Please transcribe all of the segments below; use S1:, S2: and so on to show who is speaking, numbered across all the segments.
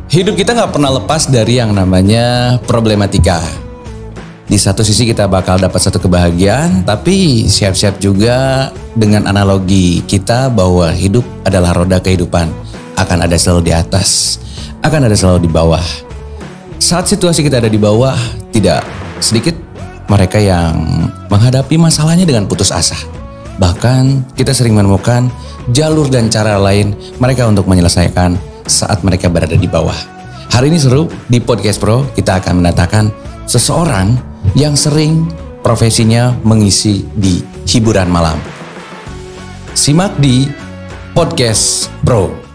S1: Hidup kita gak pernah lepas dari yang namanya problematika. Di satu sisi kita bakal dapat satu kebahagiaan, tapi siap-siap juga dengan analogi kita bahwa hidup adalah roda kehidupan. Akan ada selalu di atas, akan ada selalu di bawah. Saat situasi kita ada di bawah, tidak sedikit mereka yang menghadapi masalahnya dengan putus asa. Bahkan kita sering menemukan jalur dan cara lain mereka untuk menyelesaikan saat mereka berada di bawah. Hari ini seru, di Podcast Pro kita akan mendatangkan seseorang yang sering profesinya mengisi di hiburan malam. Simak di Podcast Pro.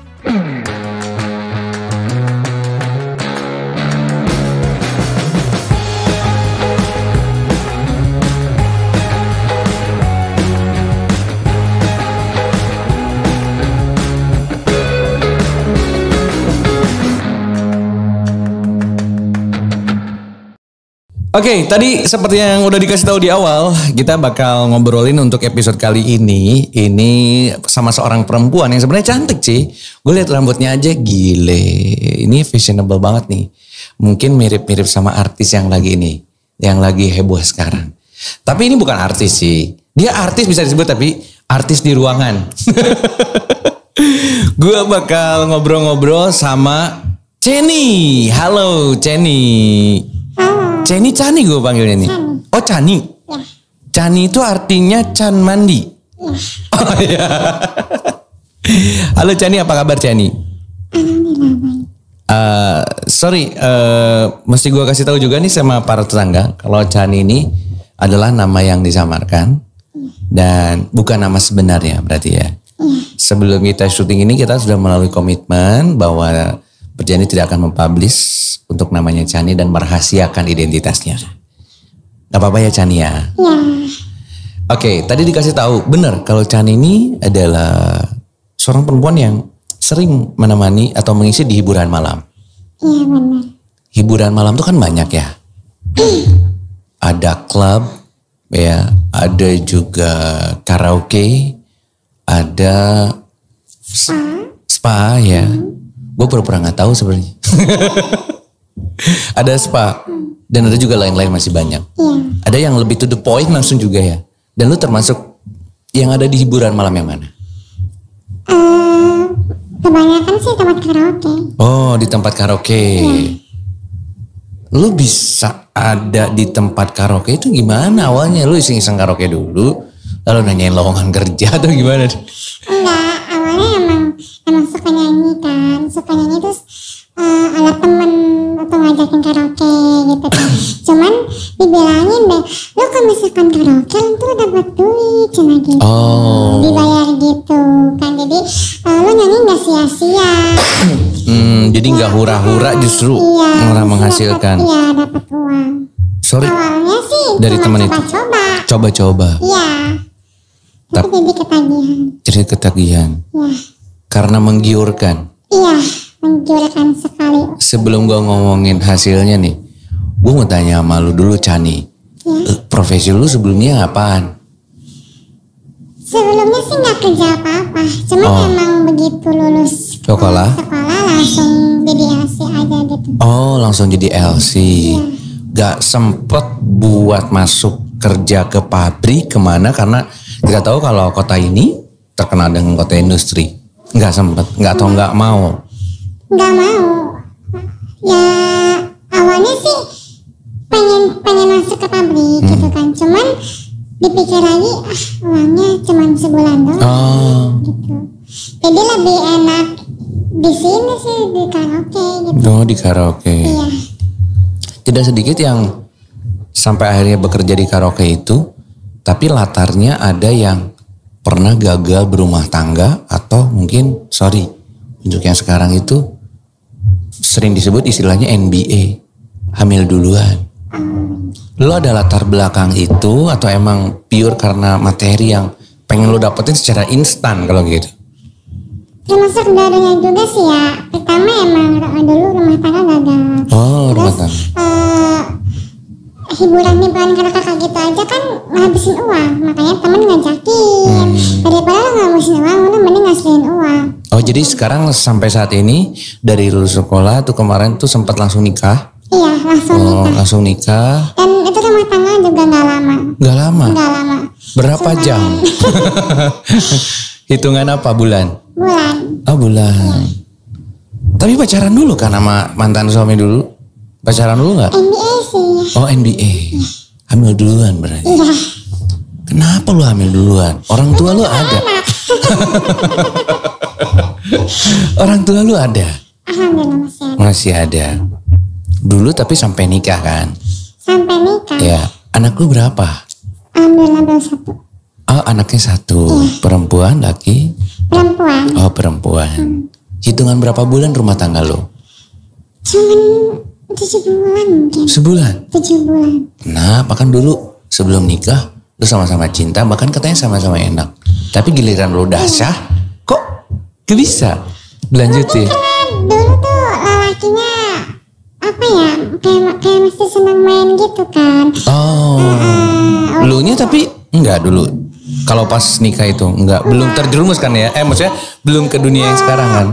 S1: Oke, tadi seperti yang udah dikasih tahu di awal, kita bakal ngobrolin untuk episode kali ini. Ini sama seorang perempuan yang sebenarnya cantik sih. Gue lihat rambutnya aja gile. Ini fashionable banget nih. Mungkin mirip-mirip sama artis yang lagi ini, yang lagi heboh sekarang. Tapi ini bukan artis sih. Dia artis bisa disebut tapi artis di ruangan. Gue bakal ngobrol-ngobrol sama Chenny. Halo Chenny. Chenny Chani gue panggilnya nih.
S2: Chani.
S1: Oh Chani.
S2: Ya.
S1: Chani itu artinya Chan mandi.
S2: Ya.
S1: Oh iya. Halo Chani, apa kabar Chani?
S2: Alhamdulillah baik.
S1: Mesti gue kasih tahu juga nih sama para tetangga kalau Chani ini adalah nama yang disamarkan dan bukan nama sebenarnya berarti ya. Sebelum kita syuting ini kita sudah melalui komitmen bahwa Berjanji tidak akan mempublish untuk namanya Chani dan merahasiakan identitasnya. Gak apa-apa ya Chani ya?
S2: Ya.
S1: Oke, tadi dikasih tahu benar kalau Chani ini adalah seorang perempuan yang sering menemani atau mengisi di hiburan malam.
S2: Iya benar.
S1: Hiburan malam tuh kan banyak ya. Ada klub, ya, ada juga karaoke, ada spa ya. Gue pura-pura nggak tahu sebenarnya. Ada spa dan ada juga lain-lain masih banyak.
S2: Iya.
S1: Ada yang lebih to the point langsung juga ya. Dan lu termasuk yang ada di hiburan malam yang mana?
S2: Kebanyakan sih tempat karaoke.
S1: Oh, di tempat karaoke. Lu bisa ada di tempat karaoke itu gimana awalnya? Lu iseng-iseng karaoke dulu, lalu nanyain lowongan kerja atau gimana?
S2: Enggak, awalnya emang suka nyanyi kan. Suka nyanyi terus ada temen atau ngajakin karaoke gitu kan. Cuman dibilangin deh, lu kalau misalkan karaoke lu dapat duit cina gitu.
S1: Oh.
S2: Dibayar gitu kan. Jadi lu nyanyi gak sia-sia.
S1: Jadi nggak hura-hura justru malah menghasilkan.
S2: Iya, dapat uang.
S1: Sorry.
S2: Awalnya sih
S1: Dari
S2: cuma
S1: teman itu. Coba-coba.
S2: Iya. Tapi jadi ketagihan.
S1: Jadi ketagihan.
S2: Iya.
S1: Karena menggiurkan.
S2: Iya, menggiurkan sekali.
S1: Sebelum gue ngomongin hasilnya nih, gue mau tanya sama lu dulu Chani.
S2: Ya.
S1: Profesi lu sebelumnya apaan?
S2: Sebelumnya sih nggak kerja apa-apa, cuman emang begitu lulus
S1: Sekolah
S2: langsung jadi LC aja gitu.
S1: Oh, langsung jadi LC. Gak sempet buat masuk kerja ke pabrik kemana karena kita tahu kalau kota ini terkenal dengan kota industri. Gak sempet, gak tau gak mau.
S2: Nggak mau. Ya awalnya sih pengen masuk ke pabrik gitu kan, cuman dipikir lagi uangnya cuman sebulan doang gitu. Jadi lebih enak di sini sih di karaoke gitu.
S1: Oh, di karaoke.
S2: Iya.
S1: Tidak sedikit yang sampai akhirnya bekerja di karaoke itu, tapi latarnya ada yang pernah gagal berumah tangga atau mungkin, untuk yang sekarang itu sering disebut istilahnya NBA, hamil duluan. Lo ada latar belakang itu atau emang pure karena materi yang pengen lo dapetin secara instan kalau gitu?
S2: Termasuk dua-duanya juga sih ya. Pertama emang dulu rumah tangga gagal.
S1: Oh, rumah
S2: Terus
S1: tangga.
S2: hiburan karena kakak gitu aja kan ngabisin uang. Makanya temen ngajakin. Daripada lo ngabisin uang, lo mending ngasihin uang.
S1: Oh jadi sekarang sampai saat ini dari lulus sekolah tuh kemarin tuh sempat langsung nikah?
S2: Iya, langsung nikah.
S1: Oh langsung nikah.
S2: Dan itu rumah tangga juga nggak lama.
S1: Nggak lama?
S2: Nggak lama.
S1: Berapa jam? Hitungan apa bulan?
S2: Bulan.
S1: Oh bulan. Tapi pacaran dulu kan sama mantan suami dulu? Pacaran dulu nggak?
S2: NBA sih.
S1: Oh NBA. Hamil duluan berarti.
S2: Iya.
S1: Kenapa lu hamil duluan? Orang tua lu ada? Orang tua lu ada?
S2: Alhamdulillah masih ada.
S1: Masih ada. Dulu tapi sampai nikah kan?
S2: Sampai nikah.
S1: Ya. Anak lu berapa?
S2: Alhamdulillah baru 1.
S1: Oh anaknya 1. Perempuan, laki?
S2: Perempuan.
S1: Oh perempuan. Hitungan berapa bulan rumah tangga lu?
S2: Cuman 7 bulan mungkin.
S1: Sebulan?
S2: 7 bulan.
S1: Kenapa kan dulu sebelum nikah lu sama-sama cinta, bahkan katanya sama-sama enak. Tapi giliran lu udah sah, kok gak bisa dilanjutin?
S2: Karena dulu tuh lelakinya apa ya, kayak masih senang main gitu kan.
S1: Oh, lunya tapi enggak dulu. Kalau pas nikah itu enggak, belum terjerumus kan ya? Maksudnya belum ke dunia yang sekarang kan?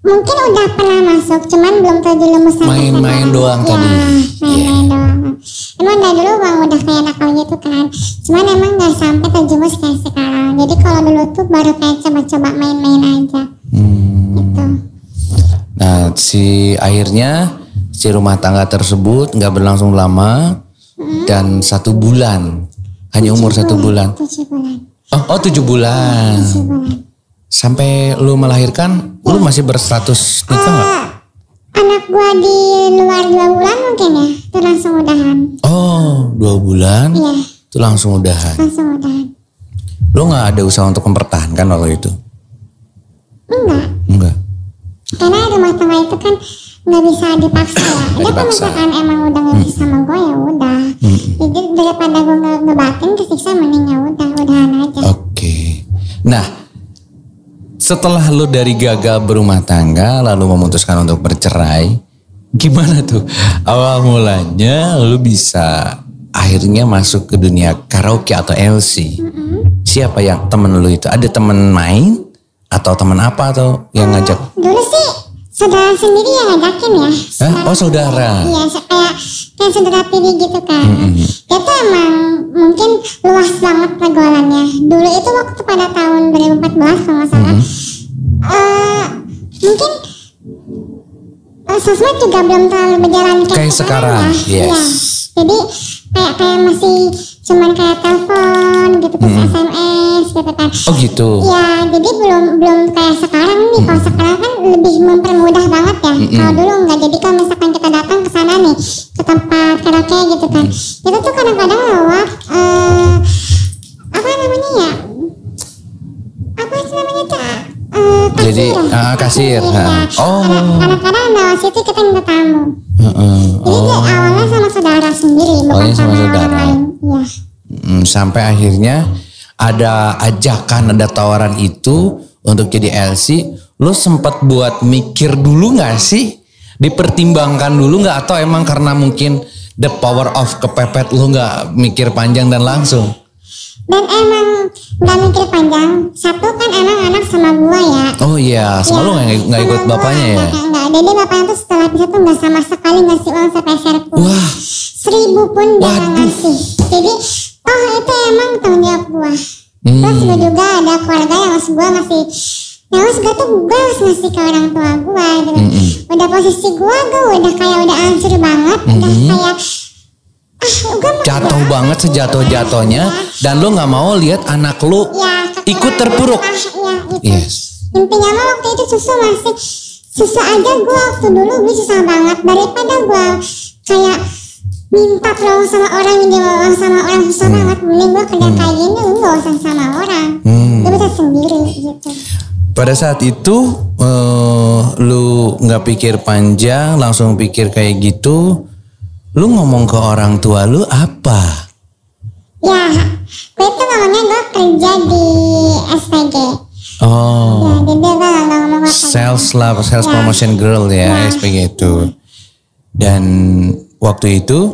S2: Mungkin udah pernah masuk, cuman belum terjerumus sampai
S1: Main-main doang
S2: ya,
S1: tadi.
S2: Main-main doang. Emang dari dulu bang udah kayak nakal gitu kan. Cuman emang gak sampai terjerumus kayak sekarang. Jadi kalau dulu tuh baru kayak coba-coba main-main aja. Gitu.
S1: Nah, akhirnya si rumah tangga tersebut nggak berlangsung lama dan 1 bulan, hanya umur 1 bulan.
S2: 7 bulan.
S1: Oh 7 bulan.
S2: 7 bulan.
S1: Sampai lu melahirkan, lu masih berstatus nikah nggak?
S2: Anak gua di luar 2 bulan mungkin ya, itu langsung udahan.
S1: Oh 2 bulan,
S2: Iya,
S1: itu langsung udahan.
S2: langsung udahan.
S1: Lu nggak ada usaha untuk mempertahankan waktu itu? Enggak.
S2: Karena rumah tangga itu kan nggak bisa dipaksa ya. Dia kalau
S1: dipaksa.
S2: misalkan emang udah nggak bisa sama gue ya udah. Jadi daripada gue ngebatin kesiksa mending ya udah udahan aja.
S1: Oke. Nah, setelah lu dari gagal berumah tangga lalu memutuskan untuk bercerai, gimana tuh awal mulanya lu bisa akhirnya masuk ke dunia karaoke atau LC? Siapa yang temen lu itu? Ada temen main atau temen apa atau yang ngajak?
S2: Dulu sih saudara sendiri yang ngajakin ya.
S1: Hah? Oh saudara.
S2: Iya kayak saudara tiri gitu kan. Dia tuh emang mungkin luas banget pergaulannya. Dulu itu waktu pada tahun 2014 kalau nggak salah. Mungkin sosmed juga belum terlalu berjalan
S1: Kayak sekarang,
S2: ya.
S1: yes.
S2: Iya. Jadi kayak masih cuman kayak telepon gitu terus SMS gitu kan.
S1: Oh gitu.
S2: Ya, jadi belum kayak sekarang nih. Kalau sekarang kan lebih mempermudah banget ya. Kalau dulu enggak. Jadi kalau misalkan kita datang ke sana nih, ke tempat karaoke gitu kan, itu tuh kadang-kadang lewat apa namanya ya? Apa sih namanya tuh? Kasir.
S1: Jadi kasir.
S2: Ya.
S1: Oh.
S2: Kadang-kadang lewat situ kita minta tamu. Jadi kayak awalnya sama saudara sendiri, bukan
S1: Awalnya sama
S2: sama
S1: saudara.
S2: orang lain. Iya.
S1: Sampai akhirnya ada ajakan, ada tawaran itu untuk jadi LC. Lu sempat buat mikir dulu gak sih? Dipertimbangkan dulu gak? Atau emang karena mungkin the power of kepepet lu gak mikir panjang dan langsung?
S2: Dan emang gak mikir panjang. Satu kan emang anak sama gua ya.
S1: Oh iya, sama lu gak ikut
S2: sama
S1: bapaknya
S2: gua,
S1: ya?
S2: Enggak. Jadi bapaknya tuh setelah bisa tuh gak sama sekali ngasih uang sepeser pun.
S1: Wah.
S2: 1000 pun dia gak ngasih. Jadi itu emang tanggung jawab gua. Terus gua juga ada keluarga yang harus gua ngasih. Nah harus gua harus ngasih ke orang tua gua gitu. Udah posisi gua udah kayak udah hancur banget. Udah kayak
S1: Jatuh banget sejatuh-jatuhnya. Dan lu gak mau lihat anak lu ikut terpuruk.
S2: Iya gitu.
S1: Yes.
S2: Intinya mah waktu itu susu aja gue waktu dulu gue susah banget. Daripada gue kayak minta tolong sama orang, minjem uang sama orang susah banget. Mending gue kerja kayak gini, lu gak usah sama orang. Gue bisa sendiri gitu.
S1: Pada saat itu lu gak pikir panjang, langsung pikir kayak gitu. Lu ngomong ke orang tua lu apa?
S2: Ya, gue itu ngomongnya gue kerja di SPG.
S1: Oh.
S2: Ya, jadi gue gak ngomong apa.
S1: Sales promotion girl ya, SPG itu. Dan waktu itu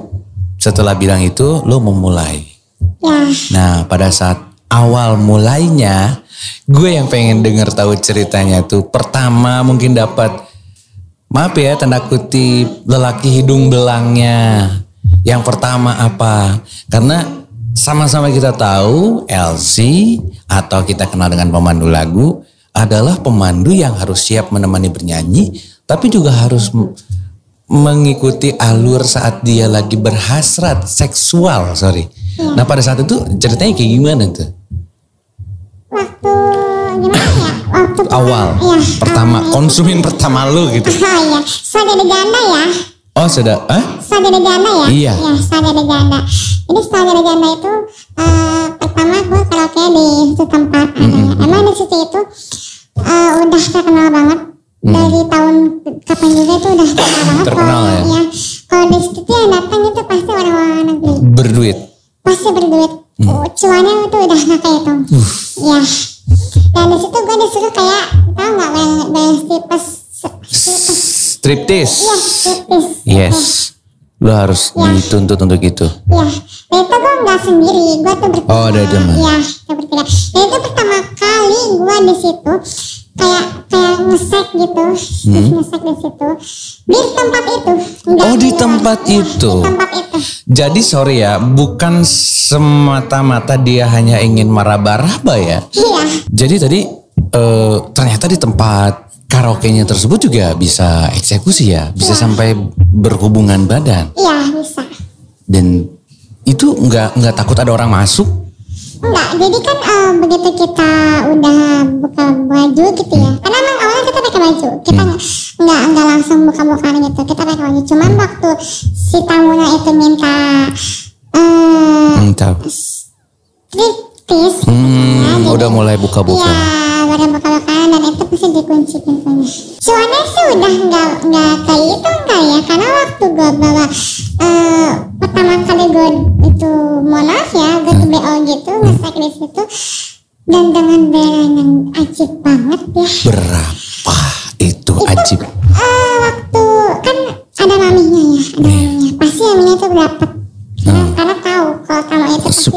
S1: setelah bilang itu lu memulai.
S2: Ya,
S1: Nah, pada saat awal mulainya, gue yang pengen denger tahu ceritanya tuh. Pertama mungkin dapat, maaf ya tanda kutip, lelaki hidung belangnya. Yang pertama apa? Karena sama-sama kita tahu LC atau kita kenal dengan pemandu lagu adalah pemandu yang harus siap menemani bernyanyi, tapi juga harus mengikuti alur saat dia lagi berhasrat seksual, Nah pada saat itu ceritanya kayak gimana tuh?
S2: Waktu gimana ya? Waktu
S1: awal,
S2: ya,
S1: pertama, konsumen pertama lu gitu.
S2: Iya, saudara ganda ya.
S1: Oh sudah,
S2: Saudara ganda ya?
S1: Iya.
S2: Ya, saudara ganda. Jadi saudara ganda itu pertama gue karaoke di situ tempat. Emang di situ itu udah terkenal banget. Dari tahun kapan juga itu udah terkenal banget.
S1: Terkenal ya?
S2: Iya. Kalau di situ tuh yang datang itu pasti orang-orang negeri.
S1: Berduit?
S2: Pasti berduit. Cuannya itu udah gak kayak itu. Ya. Dan di situ gue disuruh kayak, tau gak bayar
S1: Striptease?
S2: Iya, striptease.
S1: Yes. Lu harus dituntut untuk itu.
S2: Iya, dan itu gue nggak sendiri, gue tuh bertiga.
S1: Oh, ada teman.
S2: Iya, kita bertiga. Dan itu pertama kali gue di situ kayak ngesek gitu, terus ngesek di situ di tempat itu.
S1: Oh, di tempat itu.
S2: Di tempat itu.
S1: Jadi sorry ya, bukan semata-mata dia hanya ingin meraba-raba ya.
S2: Iya.
S1: Jadi tadi ternyata di tempat karaoke-nya tersebut juga bisa eksekusi ya, bisa sampai berhubungan badan.
S2: Iya, bisa.
S1: Dan itu nggak takut ada orang masuk?
S2: Enggak, jadi kan begitu kita udah buka baju gitu ya. Karena emang awalnya kita pakai baju, kita nggak langsung buka-bukaan gitu, kita pakai baju. Cuman waktu si tamunya itu minta striptease,
S1: udah mulai buka-buka.
S2: Iya, udah buka-bukaan dan itu pasti dikunci pintunya. Cuannya sih udah nggak kayak itu enggak ya, karena waktu gue bawa pertama kali gue itu maaf ya, gue tuh BO gitu ngesek di situ dan dengan bayaran yang ajib banget ya.
S1: Berapa itu ajib?
S2: Waktu kan ada maminya ya, ada maminya. Pasti maminya tuh dapat. Karena tahu kalau tamu itu pasti.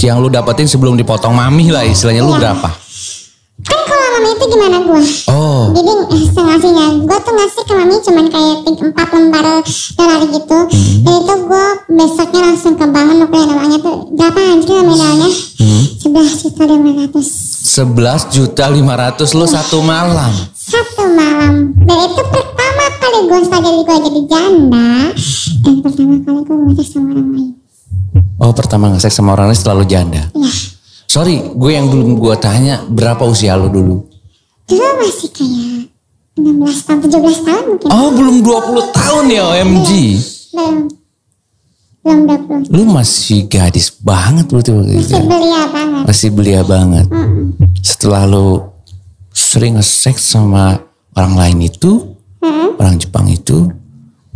S1: Yang lu dapetin sebelum dipotong mami lah istilahnya, lu berapa?
S2: Kan kalau mami itu gimana gue?
S1: Oh.
S2: Jadi ngasihnya gue tuh ngasih ke mami cuman kayak 4 lembar dolar gitu. Dan itu gue besoknya langsung ke bank nukerin uangnya tuh berapa anjir nominalnya?
S1: 11.500.000 lu satu malam.
S2: Satu malam. Dan itu pertama kali gue sadar gue jadi janda. Dan pertama kali gue ngesek sama orang lain.
S1: Oh, pertama ngesek sama orang lain setelah lu janda?
S2: Iya.
S1: Sorry, gue yang belum gue tanya, berapa usia lu dulu?
S2: Dulu masih kayak 16 tahun, 17 tahun mungkin.
S1: Oh, belum 20 tahun ya OMG.
S2: Belum 20.
S1: Lu masih gadis banget lu tuh.
S2: Masih belia banget.
S1: Masih belia banget. Setelah lu sering nge-seks sama orang lain itu, orang Jepang itu,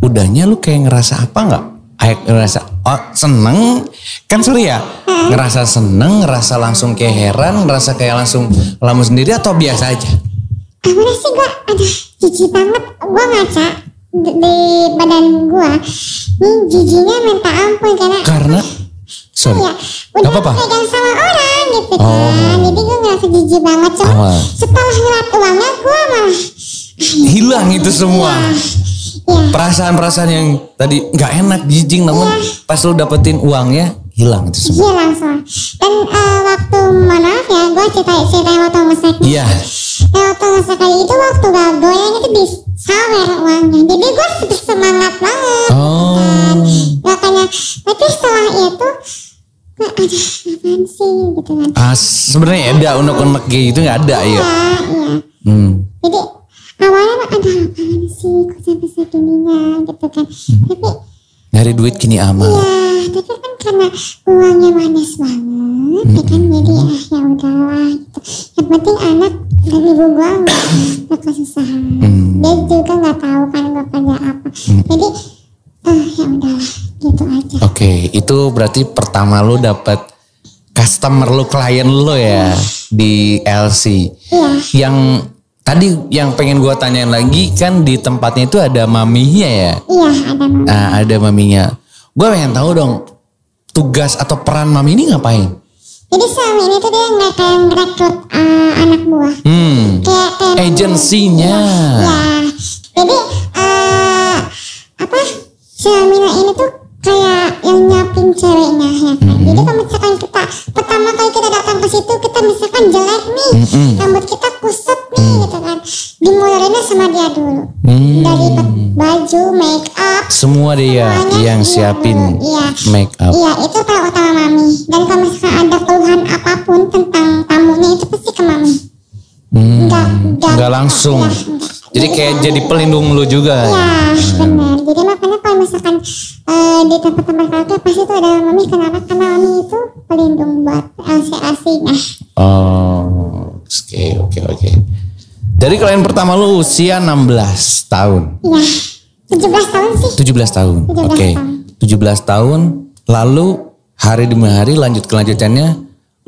S1: udahnya lu kayak ngerasa apa nggak? Ngerasa seneng, kan sorry ya, ngerasa seneng, ngerasa langsung kayak heran, ngerasa kayak langsung lamun sendiri atau biasa aja?
S2: Awalnya sih gue, jijik banget, gue ngaca di badan gue, nih jijinya minta ampun karena
S1: sorry,
S2: ya,
S1: gak apa-apa.
S2: Pegang sama orang gitu kan, jadi gue ngerasa jijik banget, cuma setelah ngeliat uangnya gue malah
S1: hilang itu semua. Perasaan-perasaan yang tadi nggak enak, jijik, namun pas lu dapetin uangnya hilang itu semua.
S2: Hilang semua. Dan waktu maaf ya, gue ceritain waktu ngesek.
S1: Iya.
S2: Waktu ngesek kali itu waktu gak goyang itu disawer uangnya. Jadi gue semangat banget.
S1: Oh.
S2: Makanya, tapi setelah itu ada apaan sih gitu kan.
S1: Sebenarnya ada unek-unek gitu nggak ada ya.
S2: Iya. Jadi awalnya ada apaan sih kok sampai segininya gitu kan. Tapi
S1: nyari duit kini aman.
S2: Iya, tapi kan karena uangnya manis banget, ya kan jadi ya udahlah gitu. Yang penting anak dan ibu gua gak kesusahan. Dia juga nggak tahu kan gua kerja apa. Jadi ya udahlah gitu aja.
S1: Oke, itu berarti pertama lu dapat customer lu, klien lu ya di LC.
S2: Iya.
S1: Yang tadi yang pengen gue tanyain lagi kan di tempatnya itu ada maminya ya?
S2: Iya, ada mami.
S1: Nah, ada maminya. Gue pengen tahu dong tugas atau peran mami ini ngapain?
S2: Jadi suami ini tuh dia nggak kayak ngerekrut anak buah. Kayak
S1: Agensinya.
S2: Ya. Jadi suaminya ini tuh kayak yang nyiapin ceweknya ya kan. Jadi kalau misalkan kita pertama kali kita datang ke situ, kita misalkan jelek nih, rambut kita kusut nih gitu kan, dimulainnya sama dia dulu. Dari baju, make up,
S1: Semua dia yang siapin make up.
S2: Iya, itu peran utama mami. Dan kalau misalkan ada keluhan apapun tentang tamunya itu pasti ke mami.
S1: Enggak langsung. Jadi kayak jadi pelindung lu juga.
S2: Iya, benar. Jadi makanya kalau misalkan di tempat-tempat karaoke pasti itu ada mami. Kenapa? Karena mami itu pelindung buat LC-LC-nya.
S1: Oh, oke. Dari klien pertama lu usia 16 tahun.
S2: Iya, 17 tahun sih.
S1: 17 tahun.
S2: 17
S1: Oke.
S2: tahun.
S1: 17 tahun lalu hari demi hari kelanjutannya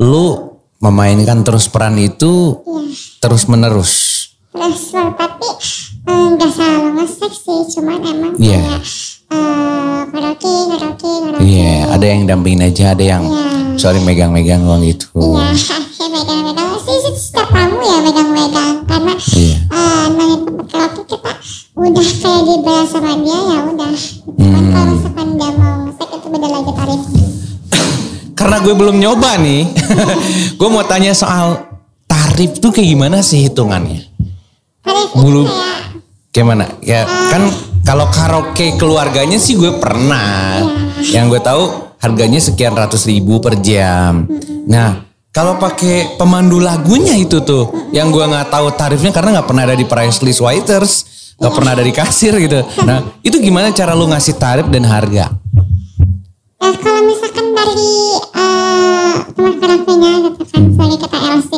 S1: lu memainkan terus peran itu terus menerus.
S2: Terus tapi nggak selalu nge-sex sih, cuman emang kayak karaoke.
S1: Iya, ada yang dampingin aja, ada yang sorry megang-megang uang itu.
S2: Iya, kayak megang-megang sih setiap tamu ya megang-megang karena nanya tempat karaoke kita udah kayak dibayar sama dia ya udah. Cuman kalau misalkan dia mau nge-sex itu beda lagi tarifnya.
S1: Karena gue belum nyoba nih, gue mau tanya soal tarif tuh kayak gimana sih hitungannya?
S2: Tarif
S1: Bulu,
S2: itu
S1: kayak mana? Ya kan kalau karaoke keluarganya sih gue pernah. Yang gue tahu harganya sekian ratus ribu per jam. Nah kalau pakai pemandu lagunya itu tuh, yang gue nggak tahu tarifnya karena nggak pernah ada di price list waiters, nggak pernah ada di kasir gitu. Nah itu gimana cara lu ngasih tarif dan harga?
S2: kalau misalkan dari teman karaoke-nya gitu kan, sebagai kita LC,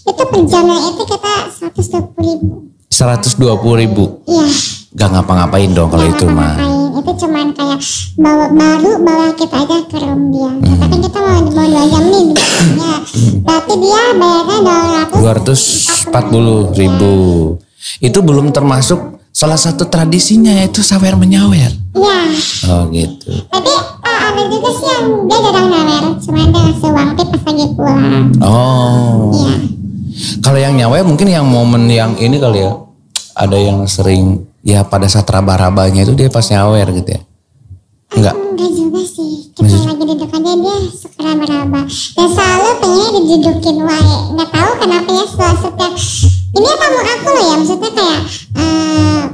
S2: itu per jamnya itu kita 120.000.
S1: 120.000.
S2: Iya.
S1: Gak ngapa-ngapain dong kalau itu mah.
S2: Itu cuman kayak bawa kita aja ke room dia. Tapi kita mau 2 jam nih ya. Berarti dia bayarnya
S1: 240.000. Itu belum termasuk salah satu tradisinya yaitu sawer menyawer.
S2: Iya.
S1: Oh gitu.
S2: Tapi ada juga sih yang dia jarang nyawer, cuman dia ngasih uang tip pas lagi pulang.
S1: Oh.
S2: Iya.
S1: Kalau yang nyawer mungkin yang momen yang ini kali ya. Ada yang sering ya pada saat raba-rabanya itu dia pas nyawer gitu ya. Enggak
S2: juga sih. Kita lagi duduk aja dia suka raba-raba. Dan selalu pengen didudukin wae. Nggak tahu kenapa ya setiap ini tamu aku loh ya, maksudnya kayak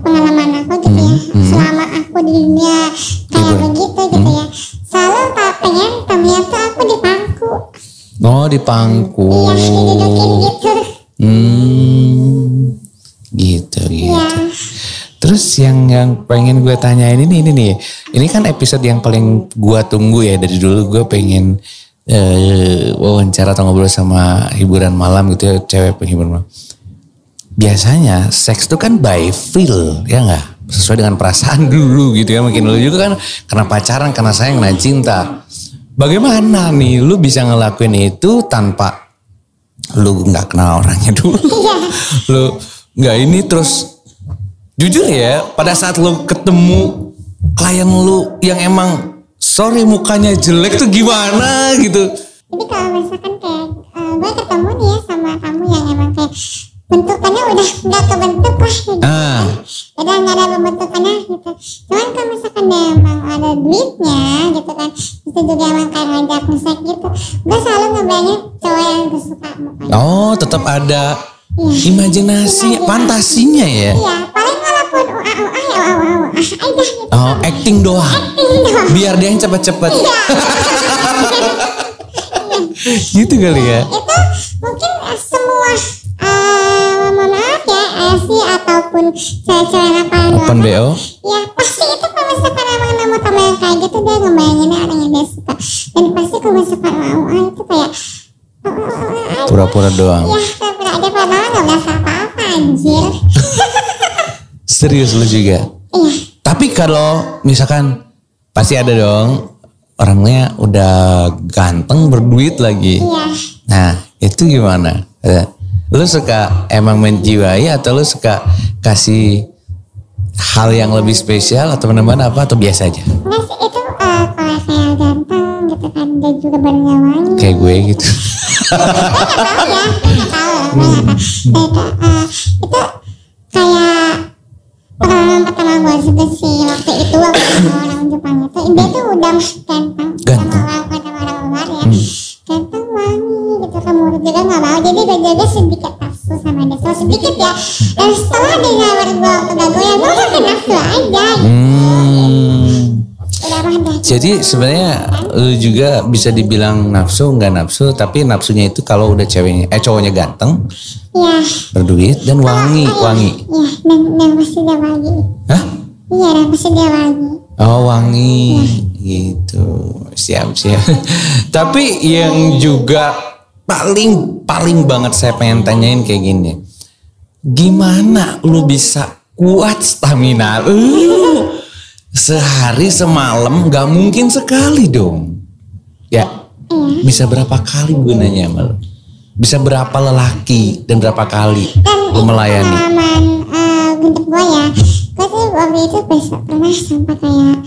S2: pengalaman aku gitu ya. Selama aku di dunia kayak begitu gitu ya. Selalu pengen tamunya tuh aku di pangku.
S1: Oh di pangku.
S2: Iya didudukin gitu.
S1: Gitu.
S2: Ya.
S1: Terus yang pengen gue tanyain ini nih. Ini kan episode yang paling gue tunggu ya dari dulu. Gue pengen wawancara atau ngobrol sama hiburan malam gitu ya, cewek penghibur malam. Biasanya seks tuh kan by feel ya nggak? Sesuai dengan perasaan dulu gitu ya. Mungkin lu juga kan karena pacaran, karena sayang, karena cinta. Bagaimana nih lu bisa ngelakuin itu tanpa lu nggak kenal orangnya dulu? Lu nggak ini terus jujur ya pada saat lu ketemu klien lu yang emang sorry mukanya jelek tuh gimana gitu?
S2: Jadi kalau misalkan kayak gue ketemu nih ya sama tamu yang emang kayak bentukannya udah nggak kebentuk lah gitu. Udah nggak ada pembentukannya gitu. Cuman kalau misalkan dia emang ada duitnya gitu kan, itu juga emang kayak ngajak ngesek gitu. Gue selalu ngebayangin cowok yang gue suka mukanya.
S1: Oh tetap ada imajinasi, fantasinya ya?
S2: Iya, paling walaupun aja gitu.
S1: Oh, acting doang. Biar dia yang cepet-cepet. Gitu kali ya?
S2: Itu mungkin semua mohon maaf ya, LC ataupun cewek-cewek yang kalian
S1: Open BO?
S2: Ya pasti itu kalau misalkan emang nemu tamu yang kayak gitu dia ngebayanginnya orang yang dia suka. Dan pasti kalau misalkan itu kayak
S1: pura-pura doang.
S2: Iya, pura-pura aja padahal gak berasa apa-apa anjir.
S1: Serius lu juga?
S2: Iya.
S1: Tapi kalau misalkan pasti ada dong orangnya udah ganteng berduit lagi.
S2: Iya.
S1: Nah itu gimana? Lu suka emang menjiwai atau lu suka kasih hal yang lebih spesial atau menambah apa atau biasa aja?
S2: Enggak sih itu kalau kayak ganteng gitu kan dia juga baru nyawain.
S1: Kayak gue gitu.
S2: Itu kayak pengalaman pertama gue juga sih waktu itu waktu sama orang Jepang itu dia tuh udah ganteng sama orang luar ya, ganteng wangi gitu, kamu juga nggak mau, jadi gue jaga sedikit nafsu sama dia, so sedikit ya, dan setelah dia nyawar gue waktu gak gue makin nafsu aja gitu.
S1: Jadi sebenarnya lu juga bisa dibilang nafsu nggak nafsu, tapi nafsunya itu kalau udah cowoknya ganteng,
S2: ya,
S1: berduit dan wangi.
S2: Iya, dan pasti dia wangi.
S1: Hah?
S2: Iya, dan pasti dia wangi.
S1: Oh wangi, gitu, siap. Tapi yang juga paling banget saya pengen tanyain kayak gini, gimana lu bisa kuat stamina lu? Sehari semalam gak mungkin sekali dong. Ya, bisa berapa kali gue nanya sama lu? Bisa berapa lelaki dan berapa kali lu melayani?
S2: Pengalaman untuk gue ya, gue tuh waktu itu pernah sampai kayak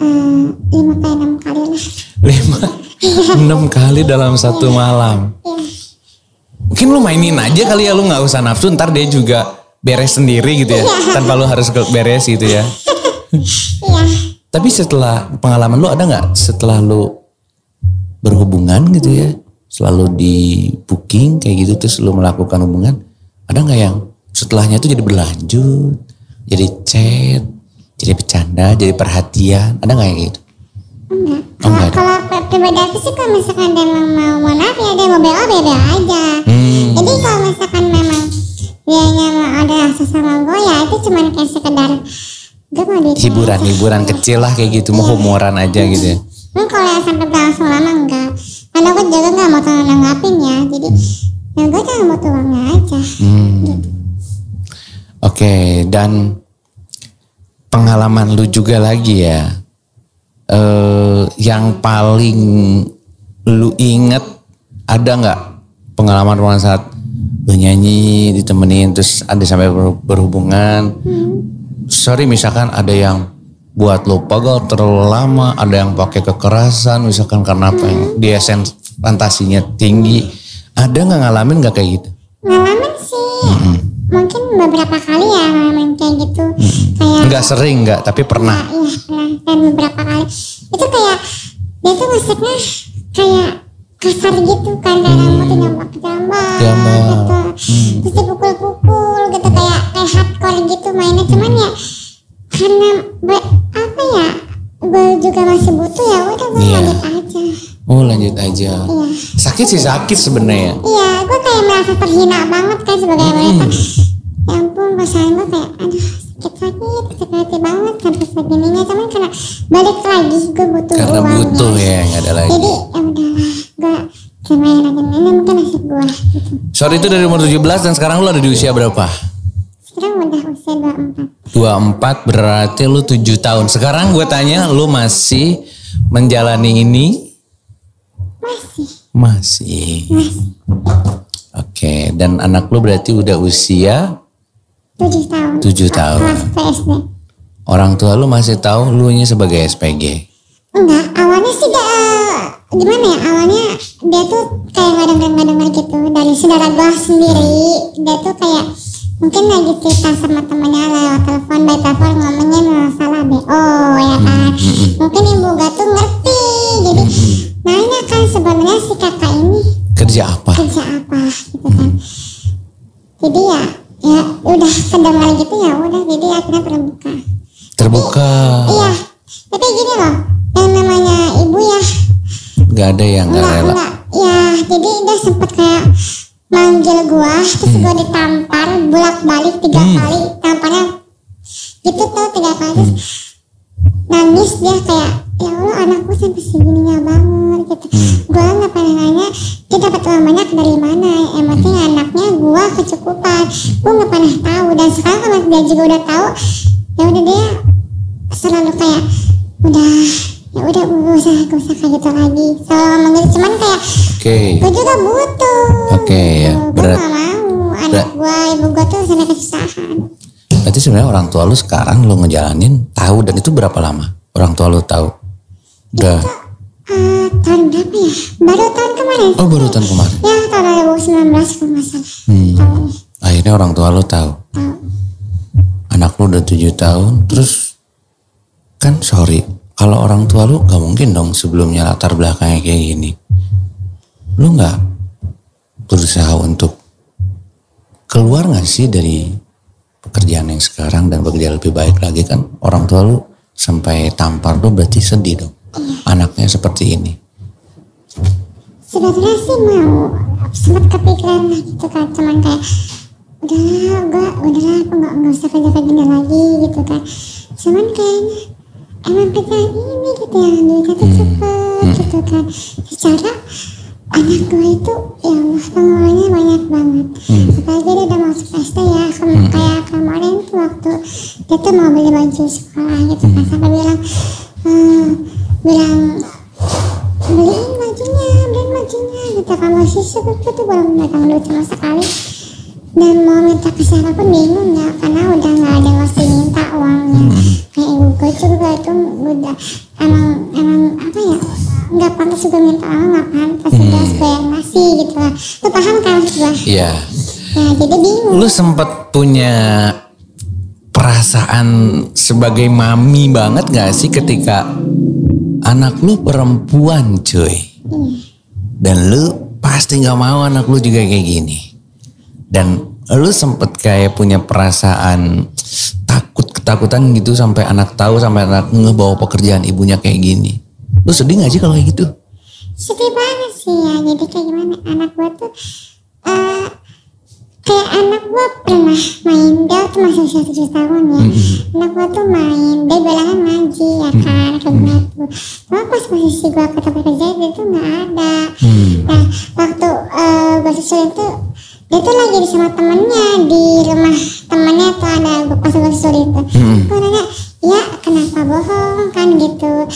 S2: 5-6 kali lah.
S1: 5-6 kali dalam satu malam. Mungkin lu mainin aja kali ya, lu gak usah nafsu, ntar dia juga beres sendiri gitu ya, tanpa lu harus beres gitu ya.
S2: Iya.
S1: Tapi setelah pengalaman lu ada nggak setelah lu berhubungan gitu ya, selalu di booking kayak gitu terus lu melakukan hubungan, ada nggak yang setelahnya itu jadi berlanjut, jadi chat, jadi bercanda, jadi perhatian, ada nggak yang gitu?
S2: Enggak. Kalau pribadi aku sih kalau misalkan dia mau maaf ya dia mau BO aja. Jadi kalau misalkan memang dia mau ada rasa sama gue ya itu cuma kayak sekedar
S1: hiburan kecil lah kayak gitu, mau humoran aja gitu ya.
S2: Kalau yang sampai berlangsung lama enggak, karena aku juga nggak mau terlalu nanggapin ya, jadi ya gue cuma mau uangnya aja. Gitu.
S1: Oke, dan pengalaman lu juga lagi ya, yang paling lu inget ada nggak pengalaman saat lu nyanyi ditemenin terus ada sampai berhubungan? Sorry, misalkan ada yang buat lo pagal terlalu lama, ada yang pakai kekerasan misalkan karena apa yang dia fantasinya tinggi, ada nggak ngalamin nggak kayak gitu?
S2: Ngalamin sih, mungkin beberapa kali ya ngalamin kayak gitu. Kayak
S1: nggak sering nggak, tapi pernah.
S2: Iya pernah, dan beberapa kali itu kayak dia tuh maksudnya kayak kasar gitu kan, kayak rambut tuh nyambak gitu, terus dipukul-pukul gitu kayak hardcore gitu mainnya, cuman ya karena apa ya gue juga masih butuh ya udah gue lanjut aja.
S1: Oh lanjut aja.
S2: Iya.
S1: Sakit sih sakit sebenarnya.
S2: Iya, gue kayak merasa terhina banget kan sebagai wanita. Ya ampun, pasangan gue kayak aduh sakit banget sampai segininya, cuman karena balik lagi gue butuh
S1: karena
S2: uang.
S1: Karena butuh ya, nggak ada lagi.
S2: Jadi ya udahlah, gue sama yang lagi ini mungkin nasib gue gitu.
S1: Sorry, itu dari umur 17 dan sekarang lu ada di usia berapa?
S2: Sekarang udah usia 24.
S1: 24 berarti lu 7 tahun. Sekarang gue tanya, lu masih menjalani ini? Masih. Oke, dan anak lu berarti udah usia?
S2: 7 tahun.
S1: 7 tahun.
S2: Kelas SD.
S1: Orang tua lu masih tahu lu nya sebagai SPG?
S2: Enggak, awalnya sih gimana ya, awalnya dia tuh kayak ngadeng-ngadeng gitu dari saudara gue sendiri. Dia tuh kayak mungkin lagi cerita sama temennya lewat telepon, by telepon ngomongnya masalah BO ya kan. Mungkin ibu gue tuh ngerti, jadi nanya kan sebenarnya si kakak ini
S1: kerja apa
S2: gitu kan. Jadi ya udah kedengar gitu ya udah, jadi akhirnya terbuka. Iya, tapi gini loh, yang namanya ibu ya
S1: nggak ada yang nggak rela.
S2: Enggak, ya jadi dia sempet kayak manggil gua, terus gua ditampar bolak-balik 3 kali, tamparnya gitu tuh 3 kali, terus nangis dia kayak ya Allah anakku sampai segininya banget gitu. Gua nggak pernah nanya dia dapat uang banyak dari mana, yang penting anaknya gua kecukupan. Gua nggak pernah tahu, dan sekarang kalau dia juga udah tahu, ya udah dia selalu kayak ya udah gak usah kayak gitu lagi. Selalu ngomong gitu, cuman kayak gue juga butuh.
S1: Ya.
S2: Gue gak mau anak gue, ibu gue tuh sampai kesusahan.
S1: Berarti sebenarnya orang tua lu sekarang lu ngejalanin tahu, dan itu berapa lama orang tua lu tahu? Udah
S2: tahun berapa ya? Baru tahun kemarin.
S1: Oh baru tahun kemarin.
S2: Ya tahun 2019 kalau nggak salah.
S1: Akhirnya orang tua lo tahu. Anak lo udah 7 tahun, terus kan sorry, kalau orang tua lo gak mungkin dong sebelumnya latar belakangnya kayak gini. Lo gak berusaha untuk keluar gak sih dari pekerjaan yang sekarang dan bekerja lebih baik lagi? Kan orang tua lo sampai tampar lo berarti sedih dong. Anaknya seperti ini.
S2: Sebenarnya sih mau sempat kepikiran lah gitu kan, cuman kayak udahlah aku nggak usah kerja kayak gini lagi gitu kan. Cuman kayaknya emang kerjaan ini gitu ya, duitnya tuh cepet gitu kan. Secara anak gue itu ya Allah pengeluarannya banyak banget. Apalagi dia udah masuk SD ya, kayak kemarin tuh waktu dia tuh mau beli baju sekolah gitu kan, sampai bilang beliin bajunya gitu kan. Masih sebetulnya tuh belum megang duit sama sekali, dan mau minta ke siapa pun bingung ya, karena udah nggak ada mesti minta uangnya. Kayak ibu gue juga itu udah emang apa ya, nggak pantas juga minta uang, nggak pantas juga gue yang ngasih gitu lah. Lu paham kan maksud gue?
S1: Iya.
S2: Ya jadi bingung.
S1: Lu sempet punya perasaan sebagai mami banget gak sih ketika anak lu perempuan cuy? Dan lu pasti gak mau anak lu juga kayak gini. Dan lu sempet kayak punya perasaan ketakutan gitu sampai anak tahu, sampai anak ngebawa pekerjaan ibunya kayak gini. Lu sedih gak sih kalau kayak gitu?
S2: Sedih banget sih ya. Jadi kayak gimana, anak gue tuh kayak anak gue pernah main, dia tuh masih usia 7 tahun ya. Anak gue tuh main, dia bilangnya ngaji ya kan, kayak gitu. Cuma pas posisi gue ke tempat kerja dia tuh gak ada. Nah waktu gue susulin tuh, dia tuh lagi sama temennya di rumah temennya tuh, ada pas gue susulin tuh. Gue nanya, ya kenapa bohong kan gitu.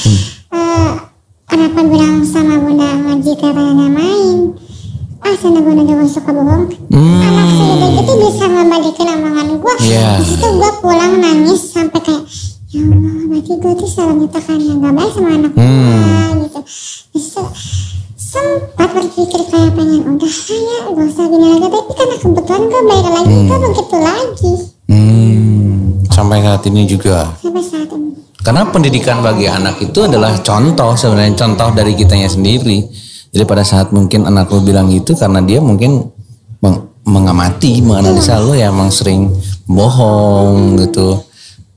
S2: Kenapa bilang sama bunda ngaji katanya main? Sana bunda juga suka bohong. Anak segede gitu bisa ngebalikin omongan gue. Terus itu gue pulang nangis sampai kayak, ya Allah berarti gue tuh salah nyatakan yang gak baik sama anak gue gitu. Terus sempat berpikir kayak pengen udah ya gak usah gini lagi, tapi karena kebetulan gue balik lagi gue begitu lagi.
S1: Sampai saat ini juga.
S2: Sampai saat ini.
S1: Karena pendidikan bagi anak itu adalah contoh, sebenarnya contoh dari kitanya sendiri. Jadi pada saat mungkin anak lu bilang gitu karena dia mungkin mengamati, menganalisa lu ya emang sering bohong gitu.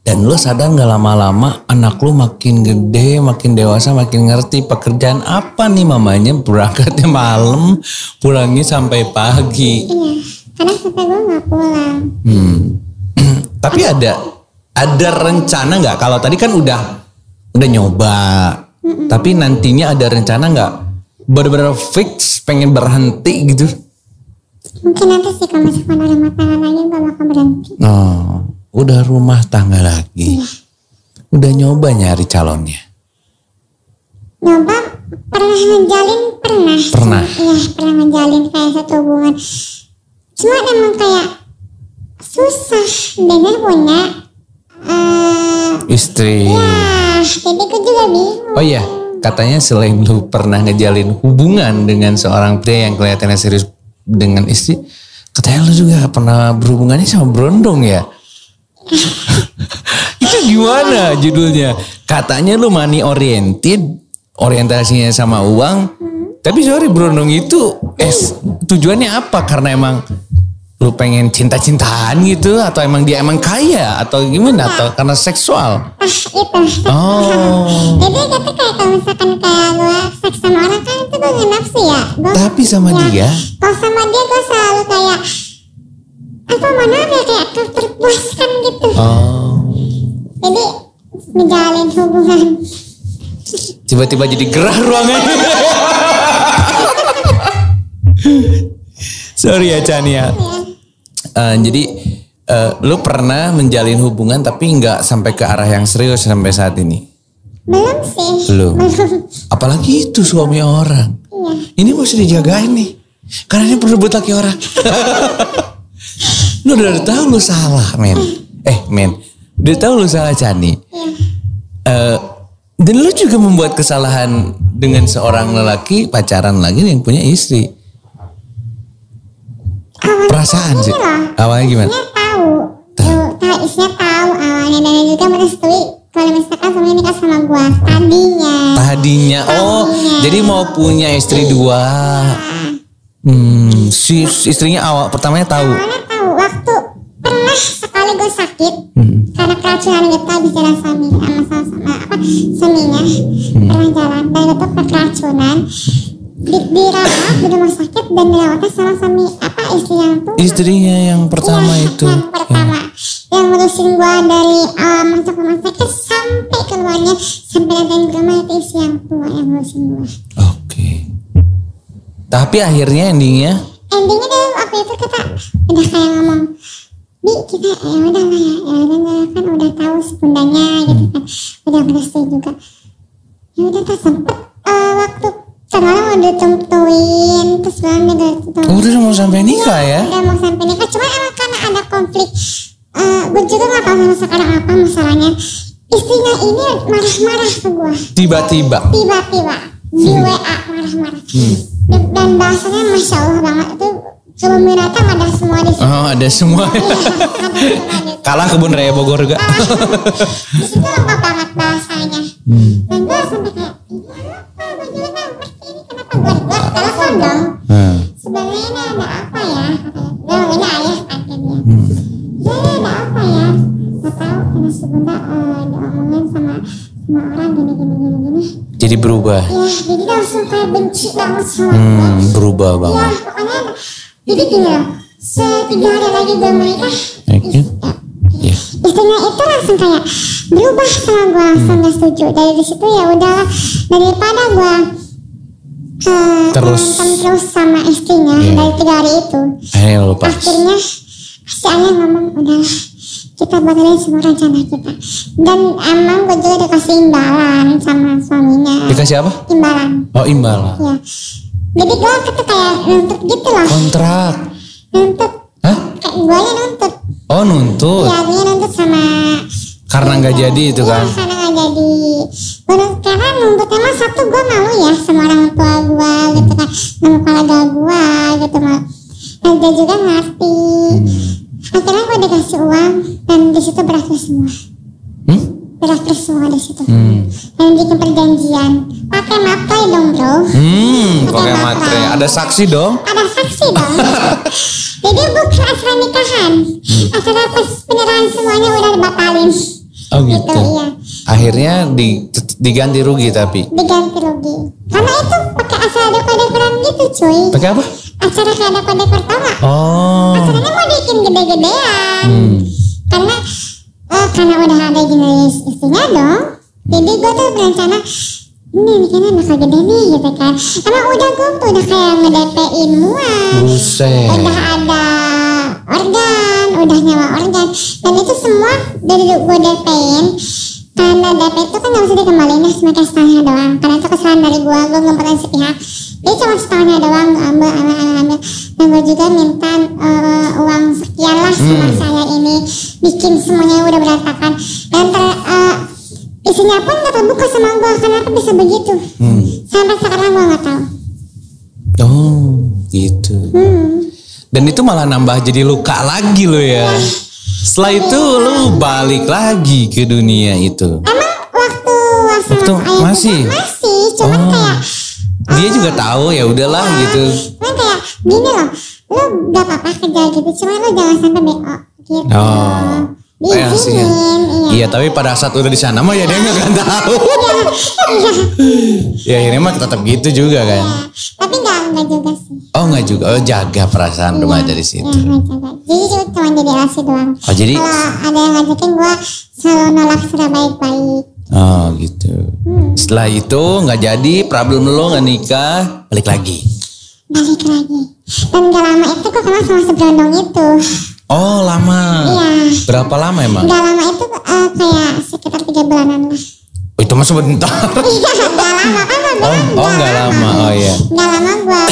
S1: Dan lu sadar gak lama-lama anak lu makin gede, makin dewasa, makin ngerti pekerjaan apa nih mamanya, berangkatnya malam, pulangnya sampai pagi.
S2: Iya, karena sampai gue gak pulang.
S1: Tapi ada rencana nggak? Kalau tadi kan udah nyoba, tapi nantinya ada rencana nggak? Benar-benar fix pengen berhenti gitu?
S2: Mungkin nanti sih kalau misalkan ada rumah tangga lagi gue bakal berhenti.
S1: Oh, udah rumah tangga lagi? Iya. Udah nyoba nyari calonnya?
S2: Nyoba, pernah ngejalin,
S1: Pernah?
S2: Iya, pernah ngejalin kayak satu hubungan. Cuma emang kayak susah, dan dia punya
S1: istri.
S2: Ya, jadi gue juga bingung.
S1: Oh iya, katanya selain lu pernah ngejalin hubungan dengan seorang pria yang kelihatannya serius dengan istri, katanya lu juga pernah berhubungannya sama berondong ya? Itu gimana judulnya? Katanya lu money oriented, orientasinya sama uang. Tapi sorry, berondong itu tujuannya apa? Karena emang lu pengen cinta-cintaan gitu, atau emang dia emang kaya, atau gimana, atau karena seksual?
S2: Itu.
S1: Oh.
S2: Jadi kata kayak kalau misalkan kayak lu seks sama orang kan itu gue nafsu ya.
S1: Tapi sama dia?
S2: Kalau sama dia gue selalu kayak apa mana ya, kayak terpuaskan gitu.
S1: Oh.
S2: Jadi menjalin hubungan.
S1: Tiba-tiba jadi gerah ruangannya. Sorry ya Chania. Jadi lu pernah menjalin hubungan tapi nggak sampai ke arah yang serius sampai saat ini?
S2: Belum sih.
S1: Belum. Apalagi itu suami orang.
S2: Iya.
S1: Ini mesti dijagain nih. Karena ini berebut laki orang. Lu udah tahu lu salah, men. Udah tahu lu salah, Chani.
S2: Iya.
S1: Dan lu juga membuat kesalahan dengan seorang lelaki pacaran lagi yang punya istri? Perasaan sih. Awalnya gimana?
S2: Istrinya tahu awalnya dan juga merestui kalau misalkan suami nikah sama gua tadinya. Oh, jadi mau punya istri dua. Si istrinya pertamanya tahu. Awalnya tahu waktu pernah sekali gue sakit karena keracunan gitu habis jalan suaminya pernah jalan dan itu keracunan dirawat di rumah sakit dan dirawatnya sama suami
S1: istrinya yang pertama itu.
S2: Yang pertama yang ngurusin gua dari masuk rumah sakit sampai keluarnya sampai datang ke rumah itu istri yang tua yang ngurusin gua.
S1: Oke. Tapi akhirnya endingnya
S2: dari waktu itu kita udah kayak ngomong, Bi kita ya udah lah ya kan udah tahu sekundanya gitu kan, udah merestui juga. Ya udah tak sempet waktu kemarin mau ditentuin terus bilang dia
S1: udah mau sampai nikah ya?
S2: Udah mau sampai nikah, cuma emang karena ada konflik. Gue juga gak tahu sama sekarang apa masalahnya. Istrinya ini marah-marah ke gue.
S1: Tiba-tiba
S2: di WA marah-marah. Dan bahasanya masya Allah banget itu. Kebun binatang ada semua di situ.
S1: Oh ada semua. Kalah kebun raya Bogor juga.
S2: Di situ lengkap banget bahasanya. Dan gue sampai kayak kenapa bajunya seperti ini, kenapa gue telepon dong. Sebenarnya ini ada apa ya? Ini ayah kan dia. Jadi ada apa ya? Gak tahu karena sebentar diomongin sama orang gini.
S1: Jadi berubah.
S2: Ya, jadi langsung kayak benci banget sama gue.
S1: Berubah banget.
S2: Ya, pokoknya jadi gini loh, 3 hari lagi gue menikah. Istrinya itu langsung kayak berubah sama gue, langsung gak setuju. Dari situ ya udahlah, daripada gue terus sama istrinya dari 3 hari itu. Akhirnya si ayah ngomong udahlah kita batalin semua rencana kita. Dan emang gue juga dikasih imbalan sama suaminya.
S1: Dikasih apa?
S2: Imbalan.
S1: Oh imbalan.
S2: Iya. Jadi gue kayak nuntut gitu loh.
S1: Kontrak.
S2: Nuntut.
S1: Hah?
S2: Kayak gue yang nuntut.
S1: Oh nuntut.
S2: Iya gue nuntut sama.
S1: Karena nggak jadi itu kan?
S2: Iya karena nggak jadi. Karena nuntut emang satu gue malu ya sama orang tua gue gitu kan, sama keluarga gue gitu mah. Dan dia juga ngerti. Akhirnya gue dikasih uang dan di situ berakhir semua. Berakhir semua di situ. Dan bikin perjanjian. Pakai materai dong bro.
S1: Pakai materai. Ada saksi dong?
S2: Ada saksi dong. Jadi bukan acara nikahan. Acara penyerahan semuanya udah dibatalin.
S1: Oh gitu.
S2: Iya.
S1: Akhirnya diganti rugi tapi.
S2: Diganti rugi. Karena itu pakai acara dekor-dekoran gitu cuy.
S1: Pakai apa?
S2: Acara kayak dekor-dekor tau gak?
S1: Oh.
S2: Acaranya mau bikin gede-gedean. Karena udah ada jenis istrinya dong. Jadi gue tuh berencana ini nikahnya bakal gede nih gitu kan. Emang gue tuh udah kayak nge-DP-in muat.
S1: Buset.
S2: Udah ada organ, udah nyawa organ. Dan itu semua dari gue DP-in. Karena DP itu kan gak bisa dikembaliin ya, cuma kayak setengahnya doang. Karena itu kesalahan dari gue ngumpetin sepihak. Jadi cuma setengahnya doang ambil. Dan gue juga minta uang sekian lah sama saya ini. Bikin semuanya udah berantakan. Dan isinya pun gak terbuka sama gue. Kenapa bisa begitu? Sampai sekarang gue gak tahu.
S1: Oh gitu. Dan itu malah nambah jadi luka lagi lo ya. Setelah itu lu balik lagi ke dunia itu.
S2: Emang waktu
S1: masih?
S2: Masih, cuman kayak
S1: dia juga tahu ya udahlah gitu.
S2: Cuman kayak gini loh, lu gak apa-apa kerja gitu, cuman lu jangan sampai BO gitu. Diizinin,
S1: iya tapi pada saat udah di sana mah ya dia nggak akan tahu. Ya ini mah tetap gitu juga kan.
S2: Tapi nggak juga sih.
S1: Oh nggak juga, jaga perasaan remaja di situ.
S2: Iya jaga. Jadi cuma jadi relasi doang.
S1: Oh jadi.
S2: Kalau ada yang ngajakin gue selalu nolak secara baik-baik.
S1: Oh gitu. Setelah itu nggak jadi, problem lo nggak nikah, balik lagi.
S2: Balik lagi. Dan gak lama itu gue kenal sama si Brondong itu.
S1: Oh lama.
S2: Iya.
S1: Berapa lama emang?
S2: Gak lama itu kayak sekitar 3 bulanan lah.
S1: Oh, itu mah sebentar.
S2: Iya gak lama kan gue bilang.
S1: Gak lama. Oh iya.
S2: Gak lama gue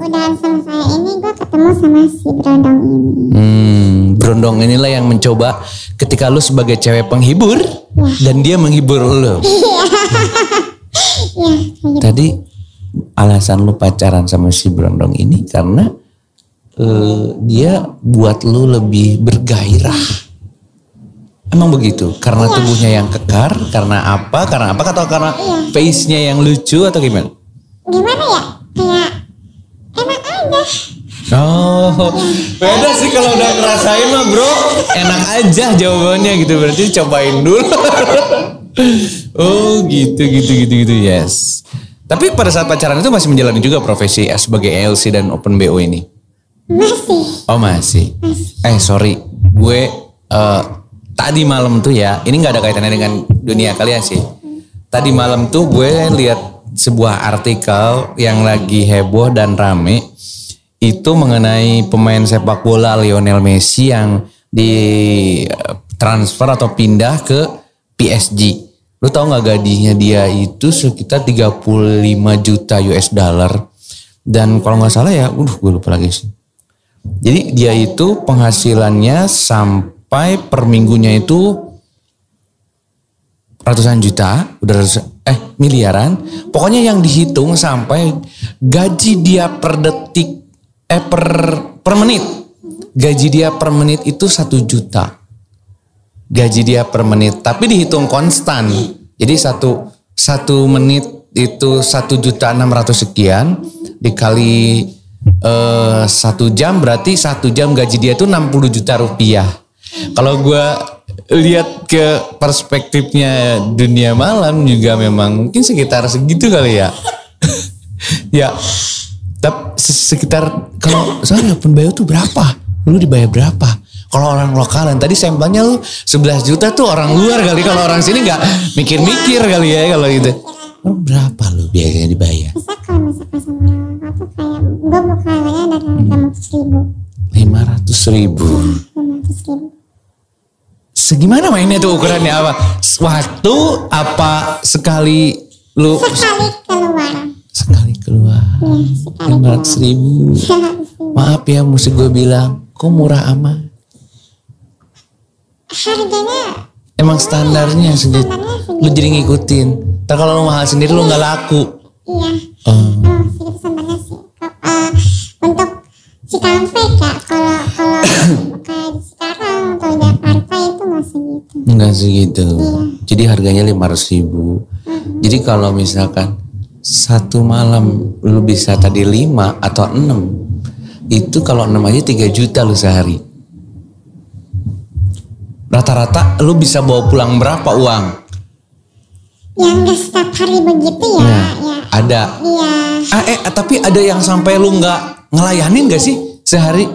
S2: udahan sama saya ini, gue ketemu sama si Brondong ini.
S1: Brondong inilah yang mencoba ketika lu sebagai cewek penghibur dan dia menghibur lu.
S2: Iya. Iya, kayak gitu.
S1: Tadi alasan lu pacaran sama si Brondong ini karena dia buat lu lebih bergairah. Emang begitu? Karena tubuhnya yang kekar? Karena apa? Atau karena face-nya yang lucu atau gimana?
S2: Gimana ya? Kayak enak aja.
S1: Oh, beda sih kalau udah ngerasain mah bro. Enak aja jawabannya gitu. Berarti cobain dulu. Oh gitu, yes. Tapi pada saat pacaran itu masih menjalani juga profesi sebagai ELC dan Open BO ini?
S2: Masih.
S1: Oh masih. Sorry. Gue tadi malam tuh ya, ini gak ada kaitannya dengan dunia kalian sih. Tadi malam tuh gue lihat sebuah artikel yang lagi heboh dan rame. Itu mengenai pemain sepak bola Lionel Messi yang di transfer atau pindah ke PSG. Lu tau gak gajinya dia itu sekitar 35 juta US dollar. Dan kalau gak salah ya, gue lupa lagi sih. Jadi dia itu penghasilannya sampai per minggunya itu ratusan juta, miliaran. Pokoknya yang dihitung sampai gaji dia per detik, per menit. Gaji dia per menit itu 1 juta. Gaji dia per menit, tapi dihitung konstan. Jadi satu menit itu 1.600.000 sekian dikali 1 jam, berarti 1 jam gaji dia itu 60 juta rupiah. Kalau gue lihat ke perspektifnya dunia malam juga memang mungkin sekitar segitu kali ya. Ya, tapi sekitar kalau soalnya Open BO tuh berapa? Lu dibayar berapa? Kalau orang lokalan tadi sampelnya lu 11 juta tuh orang luar kali. Kalau orang sini nggak mikir-mikir kali ya kalau gitu. Berapa lu biayanya dibayar?
S2: Bisa kalau misalkan sama apa kayak gue bukannya dari 500.000.
S1: 500.000.
S2: 500.000.
S1: Segimana mainnya tuh ukurannya apa? Waktu apa sekali lu? Sekali keluar. Ya, 500.000. Maaf ya mesti gue bilang, kok murah amat?
S2: Harganya
S1: emang standarnya segitu. Lu jadi ngikutin. Ntar kalau lu mahal sendiri lu nggak laku.
S2: Iya. Segitu standarnya sih. Untuk Cikampek ya, kalau kayak di sekarang atau Jakarta itu nggak segitu.
S1: Nggak segitu.
S2: Iya.
S1: Jadi harganya 500.000. Jadi kalau misalkan satu malam lu bisa tadi 5 atau 6, itu kalau 6 aja 3 juta lu sehari. Rata-rata lu bisa bawa pulang berapa uang?
S2: Ya nggak setiap hari begitu ya.
S1: Nah,
S2: ya.
S1: Ada.
S2: Iya.
S1: Tapi ada yang sampai lu nggak ngelayanin nggak sih sehari?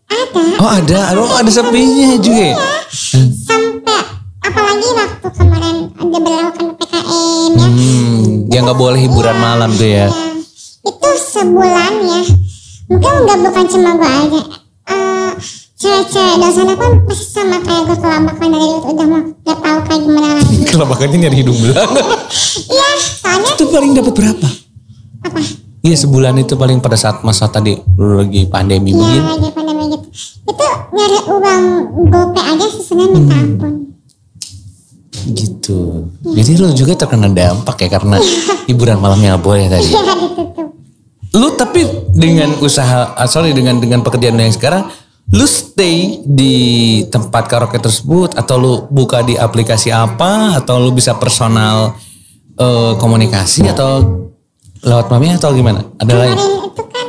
S2: Ada.
S1: Oh ada. Ada sepinya juga.
S2: Sampai apalagi waktu kemarin ada berlakukan PPKM ya.
S1: Ya nggak boleh hiburan malam tuh ya.
S2: Itu sebulan ya. Mungkin bukan cuma gue aja. Cewek-cewek di sana kan pasti sama kayak gue kelabakan dari udah mau gak tahu kayak gimana lagi.
S1: Kelabakannya nyari hidung belang.
S2: Iya, soalnya.
S1: Itu paling dapat berapa?
S2: Apa?
S1: Iya sebulan itu paling pada saat masa tadi lu lagi pandemi begini.
S2: Iya lagi pandemi gitu. Itu nyari uang gopay aja sisanya minta ampun.
S1: Gitu. Jadi lu juga terkena dampak ya karena hiburan malamnya gak boleh tadi.
S2: Iya ditutup.
S1: Lu tapi dengan usaha, dengan pekerjaan lu yang sekarang, lu stay di tempat karaoke tersebut atau lu buka di aplikasi apa atau lu bisa personal komunikasi atau lewat mami atau gimana? Ada lain?
S2: Kemarin itu kan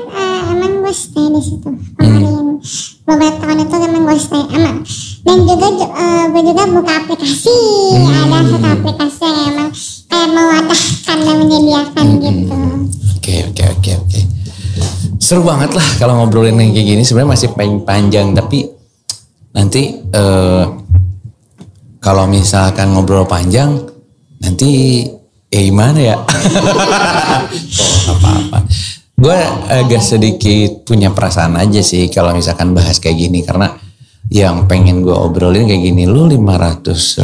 S2: emang gue stay di situ. Kemarin beberapa tahun itu emang gue stay emang. Dan juga gue juga buka aplikasi. Ada satu aplikasi yang emang kayak mewadakan dan menyediakan gitu.
S1: Oke. Seru banget lah kalau ngobrolin yang kayak gini. Sebenarnya masih panjang tapi nanti kalau misalkan ngobrol panjang nanti gimana ya? Apa-apa. Gue agak sedikit punya perasaan aja sih kalau misalkan bahas kayak gini karena yang pengen gue obrolin kayak gini, lu 500.000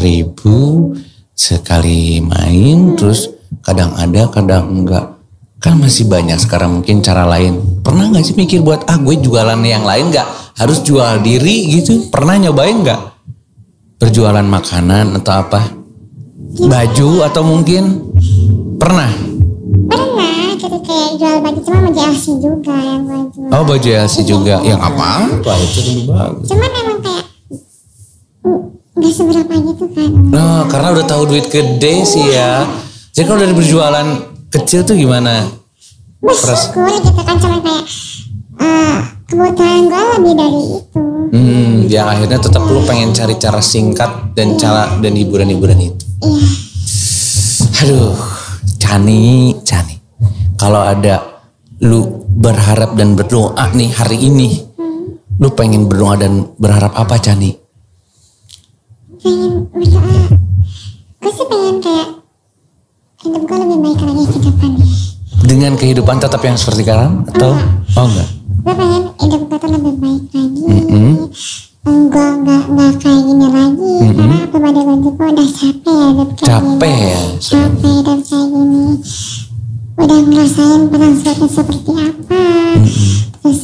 S1: sekali main terus kadang ada kadang enggak. Kan masih banyak sekarang mungkin cara lain. Pernah gak sih mikir buat gue jualan yang lain gak harus jual diri gitu? Pernah nyobain gak? Berjualan makanan atau apa? Baju atau mungkin? Pernah?
S2: kayak jual baju cuma sama JLC juga yang gue jual.
S1: Oh baju LC juga, yang apa itu lebih bagus.
S2: Cuman emang kayak nggak seberapa gitu kan.
S1: Nah karena udah tahu duit gede sih ya. Jadi kalau dari berjualan kecil tuh gimana?
S2: Bersyukur gitu kan, cuma kayak kebutuhan gue lebih dari itu.
S1: Yang akhirnya tetap lu pengen cari cara singkat dan cara dan hiburan-hiburan itu.
S2: Iya.
S1: Aduh, Chani. Kalau ada lu berharap dan berdoa nih hari ini, lu pengen berdoa dan berharap apa, Chani?
S2: Pengen berdoa. Gue sih pengen kayak hidup gue lebih baik lagi ke depannya.
S1: Dengan kehidupan tetap yang seperti sekarang atau enggak?
S2: Gue pengen hidup gue tuh lebih baik lagi. Gue nggak kayak gini lagi. Karena pribadi gue juga udah capek ya hidup kayak gini. Capek hidup kayak gini. Udah ngerasain perang seperti apa. Terus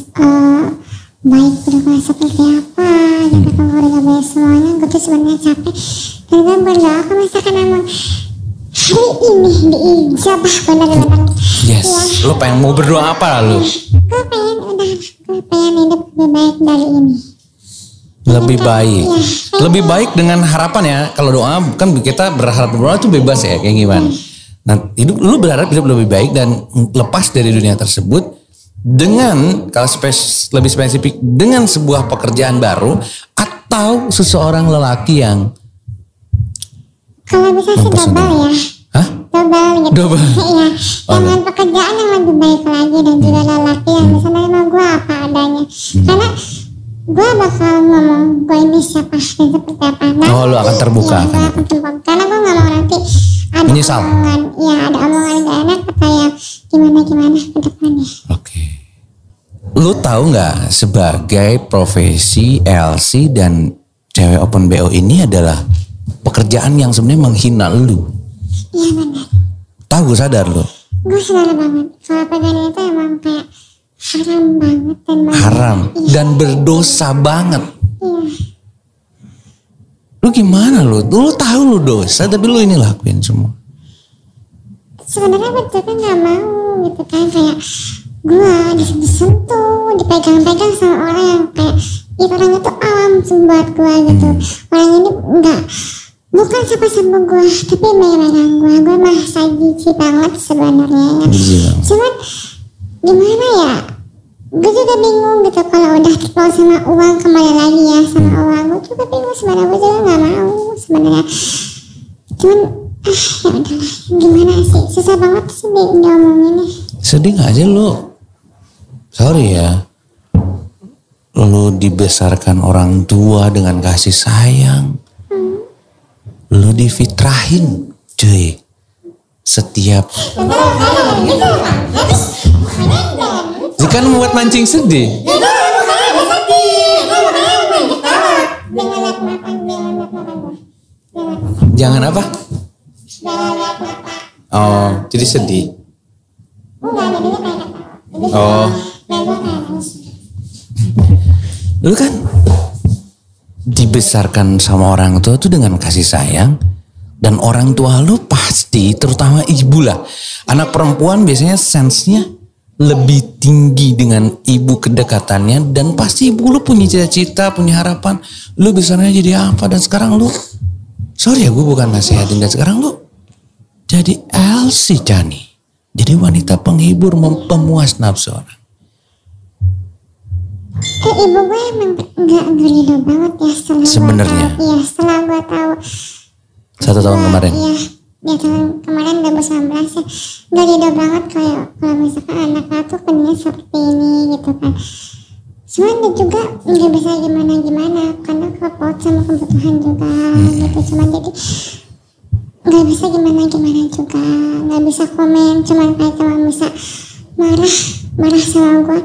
S2: baik berdoa seperti apa. Gitu kan keluarga baik semuanya. Gue tuh sebenarnya capek. Dan gue berdoa kalau misalkan emang hari ini diijabah benar-benar.
S1: Yes. Ya. Lu pengen mau berdoa apa lu?
S2: Gue pengen hidup lebih baik dari ini.
S1: Lebih baik.
S2: Ya,
S1: lebih baik dengan harapan ya. Kalau doa kan kita berharap berdoa itu bebas ya, kayak gimana? Nah, lu berharap hidup lebih baik dan lepas dari dunia tersebut dengan kalau lebih spesifik dengan sebuah pekerjaan baru atau seseorang lelaki yang
S2: kalau bisa sih double ya.
S1: Hah?
S2: Double gitu.
S1: Double.
S2: Iya. Dengan pekerjaan yang lebih baik lagi dan juga lelaki yang bisa nerima gue apa adanya. Karena gue bakal ngomong gue ini siapa dan seperti apa. Nah,
S1: lu akan terbuka
S2: kan? Gue akan terbuka. Karena gue gak mau nanti ada
S1: menyesal.
S2: Ada omongan gak enak atau yang gimana ke depannya.
S1: Oke. Lu tahu nggak sebagai profesi LC dan cewek open BO ini adalah pekerjaan yang sebenarnya menghina lu?
S2: Iya benar.
S1: Tahu gue sadar lu?
S2: Gue sadar banget. Kalau pekerjaan itu emang kayak haram banget dan
S1: haram dan berdosa banget.
S2: Iya.
S1: Lu gimana lu? Lu tahu lu dosa tapi lu ini lakuin semua.
S2: Sebenarnya betul kan nggak mau gitu kan, kayak gue disentuh, dipegang-pegang sama orang yang kayak orang itu alam buat gue gitu. Orang ini bukan siapa-siapa gue, tapi megang gue merasa jijik banget sebenarnya. Cuman gimana ya? Gue juga bingung gitu kalau udah terpaut sama uang kembali lagi ya sama uang. Gue juga bingung sebenarnya, gue juga nggak mau sebenarnya. Cuman ya udahlah, gimana sih, susah banget sih ngomongin.
S1: Sedih gak aja lu? Sorry ya, lu dibesarkan orang tua dengan kasih sayang, lu difitrahin cuy setiap jika membuat mancing sedih. Jangan apa? Oh, jadi sedih. Oh. Lu kan dibesarkan sama orang tua tuh dengan kasih sayang, dan orang tua lu pasti terutama ibu lah. Anak perempuan biasanya sensenya lebih tinggi dengan ibu kedekatannya, dan pasti ibu lu punya cita-cita, punya harapan lu besarnya jadi apa. Dan sekarang lu, sorry ya gue bukan nasihatin, dan sekarang lu jadi LC Chani, jadi wanita penghibur, pemuas nafsu orang.
S2: Ibu gue emang gak ridho banget ya
S1: sebenarnya.
S2: Iya, setelah gue tahu
S1: 1 tahun kemarin.
S2: Iya, tahun kemarin 2019 ya, gak ridho banget kayak kalau misalkan anak tuh kerjanya seperti ini gitu kan. Cuman dia juga gak bisa gimana-gimana karena kepaut sama kebutuhan juga gitu. Cuman jadi gak bisa gimana-gimana juga, gak bisa komen, cuman kayak cuma bisa marah sama gue.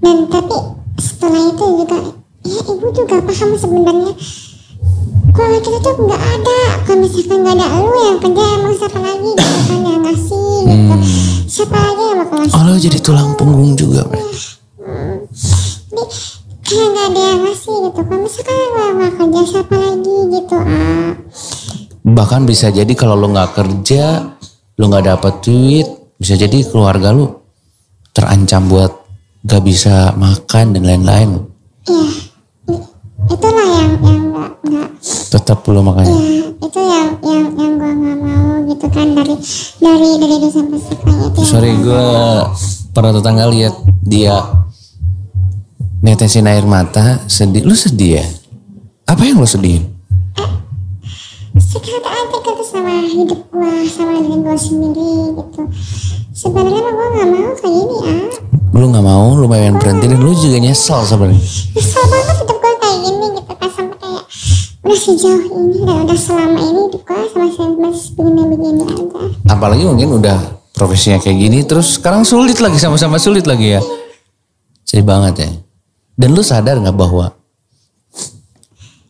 S2: Dan tapi setelah itu juga ya ibu juga paham sebenarnya kalau kita tuh nggak ada, kalau misalkan nggak ada lu yang kerja, emang siapa lagi gitu kan yang ngasih gitu, siapa lagi yang bakal ngasih.
S1: Oh lo jadi tulang punggung juga
S2: ya. Jadi kayak nggak ada yang ngasih gitu, kalau misalkan lu nggak kerja siapa lagi gitu.
S1: Bahkan bisa jadi kalau lo nggak kerja, lo nggak dapat duit, Bisa jadi keluarga lu terancam buat gak bisa makan dan lain-lain.
S2: Iya, itulah yang nggak.
S1: Tetap lu makanya.
S2: Iya, itu yang gue nggak mau gitu kan dari dulu sampai sekarang itu.
S1: Sorry, gue para tetangga lihat dia netesin air mata, sedih. Lu sedih ya? Apa yang lu sedih?
S2: Sekarang aja gitu sama hidup gue, sama diri gue sendiri gitu. Sebenarnya gue nggak mau kayak gini
S1: Lu nggak mau, lu pengen berhenti dan lu juga nyesel sebenarnya.
S2: Nyesel banget hidup gue kayak gini gitu kan, sampai kayak udah sejauh ini dan udah selama ini hidup gue masih begini aja.
S1: Apalagi mungkin udah profesinya kayak gini, terus sekarang sulit lagi, sama-sama sulit lagi ya. Sedih banget ya. Dan lu sadar nggak bahwa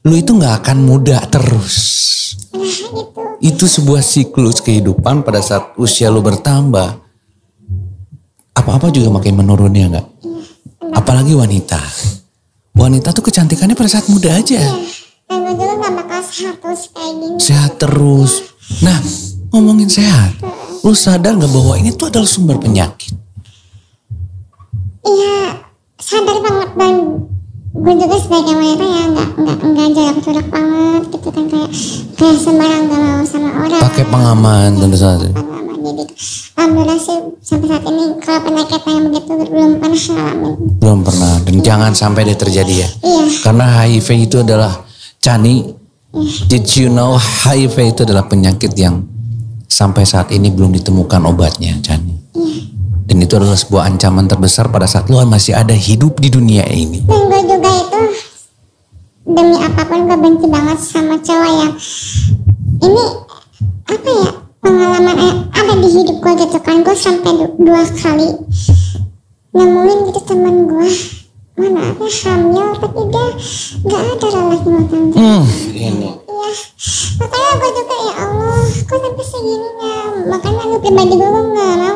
S1: lu itu nggak akan muda terus.
S2: Nah
S1: Itu sebuah siklus kehidupan. Pada saat usia lu bertambah, apa-apa juga makin menurun ya nggak? Apalagi wanita. Wanita tuh kecantikannya pada saat muda aja.
S2: dan gue juga gak bakal sehat terus kayak gini.
S1: Sehat terus. Nah, ngomongin sehat, lu sadar nggak bahwa ini tuh adalah sumber penyakit?
S2: Iya, sadar banget, dan gue juga sebagai wanita ya nggak jarak banget gitu kan, kayak sembarang gak mau sama orang.
S1: Pakai pengaman tentu saja.
S2: Pengaman, jadi alhamdulillah sih sampai saat ini kalau penyakit yang begitu belum pernah ngalamin.
S1: Belum pernah, dan jangan sampai dia terjadi ya.
S2: Iya.
S1: Karena HIV itu adalah, Chani, did you know HIV itu adalah penyakit yang sampai saat ini belum ditemukan obatnya, Chani. Dan itu adalah sebuah ancaman terbesar pada saat lo masih ada hidup di dunia ini.
S2: Dan gue juga itu demi apapun gue benci banget sama cowok yang ini apa ya, pengalaman ada di hidup gue gitu kan. Gue sampai 2 kali nemuin gitu teman gue, mana ada hamil tapi dia nggak ada lelaki matang.
S1: Ini.
S2: Iya, makanya gue juga ya Allah, kok sampai segininya. Makanya gue pribadi gue nggak mau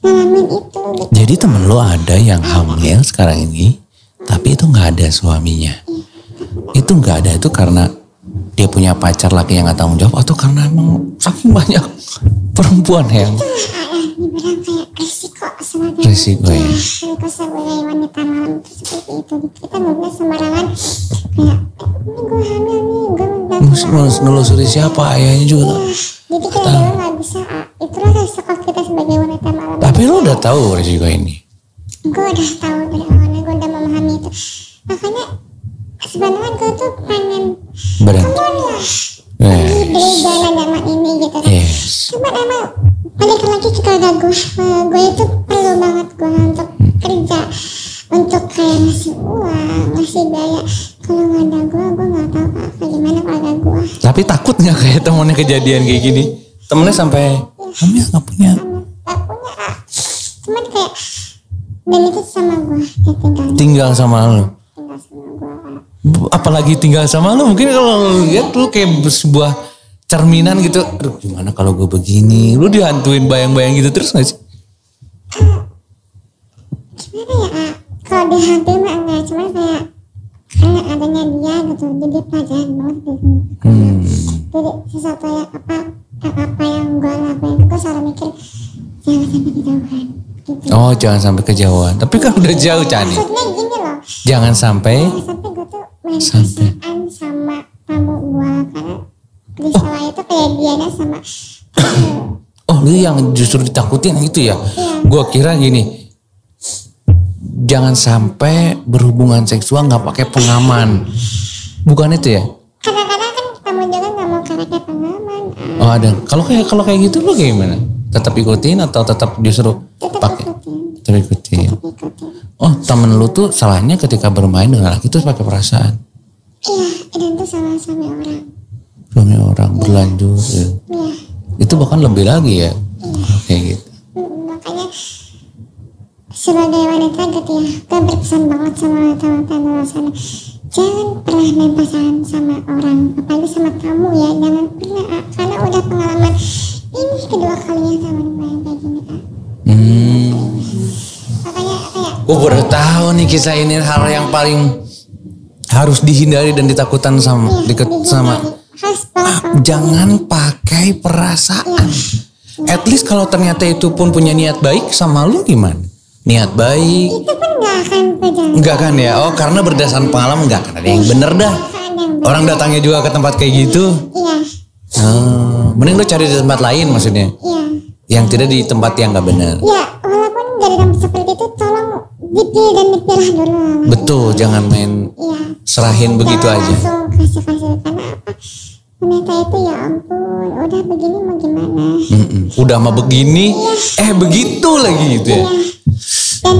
S2: ngalamin itu gitu.
S1: Jadi temen lo ada yang hamil sekarang ini, tapi itu nggak ada suaminya. Itu nggak ada itu karena dia punya pacar laki yang nggak tanggung jawab, atau karena emang saking banyak perempuan yang
S2: Dibilang kayak resiko sebagai
S1: Resiko, ya.
S2: Resiko sebagai wanita malam itu seperti itu. Kita nggak boleh sembarangan kayak ini gue hamil nih, gue
S1: mesti nelusuri siapa, ayahnya juga.
S2: jadi kita juga nggak bisa. Itulah resiko kita sebagai wanita malam.
S1: Tapi lo udah tahu resiko ini.
S2: Gue udah tahu dari awalnya, gue udah memahami itu. Makanya sebenarnya gue tuh pengen
S1: Berhenti.
S2: keluar lah dari zona nyaman ini gitu kan.
S1: Yes.
S2: Cuma emang balik lagi ke keluarga gue itu perlu banget gue untuk kerja, untuk kayak ngasih uang, ngasih biaya. Kalau nggak ada gue nggak tahu apa gimana keluarga gue.
S1: Tapi takut nggak kayak temennya kejadian kayak gini? Temennya sampai kamu nggak punya.
S2: Gak punya. Cuman kayak dan itu sama gue dia
S1: Tinggal sama lo.
S2: tinggal sama gue.
S1: Apalagi tinggal sama lo, mungkin kalau lo lihat lo kayak sebuah cerminan gitu. Aduh, gimana kalau gue begini? Lo dihantuin bayang-bayang gitu terus nggak sih?
S2: Gimana ya, kalau dihantuin mah enggak, cuman kayak karena adanya dia gitu, jadi pelajaran banget gitu. Jadi sesuatu yang apa yang gue lakuin, gue selalu mikir jangan sampai kejauhan gitu.
S1: Oh, jangan sampai kejauhan. Tapi kan udah jauh, Chani.
S2: Maksudnya gini loh,
S1: Jangan sampai.
S2: gue tuh main perasaan sama tamu gue, karena di sawah itu kayak dia sama
S1: Oh, lu yang justru ditakutin itu ya? Gua kira gini. Jangan sampai berhubungan seksual nggak pakai pengaman. Bukan itu ya?
S2: kadang-kadang kan tamu juga nggak mau pakai pengaman.
S1: Oh, ada. Kalau kayak gitu lu kayak gimana? Tetap ikutin atau tetap justru pakai? Tetap ikutin. Oh, temen lu tuh salahnya ketika bermain dengan laki itu pakai perasaan.
S2: Iya, dan itu sama suami orang.
S1: Suami orang berlanjut. Ya.
S2: Iya.
S1: Itu bahkan lebih lagi ya. Kayak gitu.
S2: Makanya sebagai wanita gitu ya, gue berpesan banget sama teman-teman luar sana, jangan pernah main pasangan sama orang, apalagi sama tamu ya, jangan pernah, karena udah pengalaman ini kedua kalinya teman gue yang kayak gini kan. Makanya kayak
S1: Gue baru tahu nih kisah ini, hal yang paling harus dihindari dan ditakutan sama
S2: dihindari.
S1: sama.
S2: Harus banget
S1: Jangan pakai perasaan. At least kalau ternyata itu pun punya niat baik sama lu gimana? Niat baik.
S2: Itu pun gak akan berjalan.
S1: Enggak kan ya? Oh karena berdasarkan pengalaman enggak kan ada yang bener dah. Orang datangnya juga ke tempat kayak gitu.
S2: Iya.
S1: Mending lu cari di tempat lain maksudnya.
S2: Iya.
S1: Yang tidak di tempat yang gak benar.
S2: Ya walaupun dari tempat seperti itu tolong dipilih dan dipilah dulu.
S1: Betul, jangan main serahin begitu aja.
S2: Langsung kasih karena apa? Ternyata itu ya ampun, udah begini mau gimana?
S1: Udah mah begini, begitu lagi gitu ya.
S2: Iya. Dan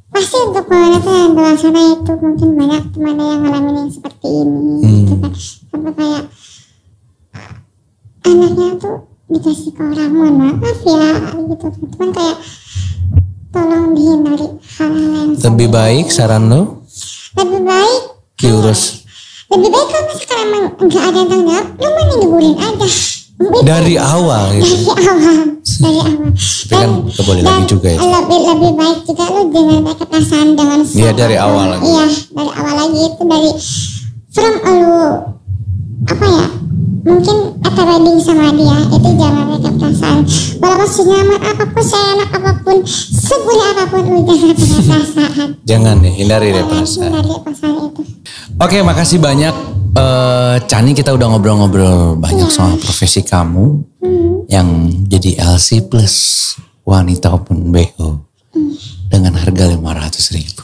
S2: pasti untuk wanita yang di luar sana itu mungkin banyak teman yang ngalamin yang seperti ini, gitu kan. Sampai kayak anaknya tuh dikasih ke orang, mohon maaf ya, gitu. Cuman kayak tolong dihindari hal-hal yang
S1: Lebih baik saran lo
S2: lebih baik
S1: diurus
S2: lebih baik kalau misalkan emang nggak ada yang tanggung jawab, lu mending liburin aja.
S1: dari awal gitu.
S2: Dari awal.
S1: Tapi kan gak boleh lagi juga ya.
S2: Lebih baik juga lu jangan pakai perasaan dengan
S1: Iya dari awal lagi.
S2: Iya dari awal lagi itu dari from lu apa ya? Mungkin after wedding sama dia itu jangan pakai perasaan. Walaupun senyaman apapun, seenak apapun, segurih apapun lu jangan pakai perasaan.
S1: Jangan ya, hindari deh perasaan.
S2: Hindari perasaan itu.
S1: Oke, makasih banyak Chani, kita udah ngobrol-ngobrol banyak soal profesi kamu yang jadi LC plus wanita open BO dengan harga 500.000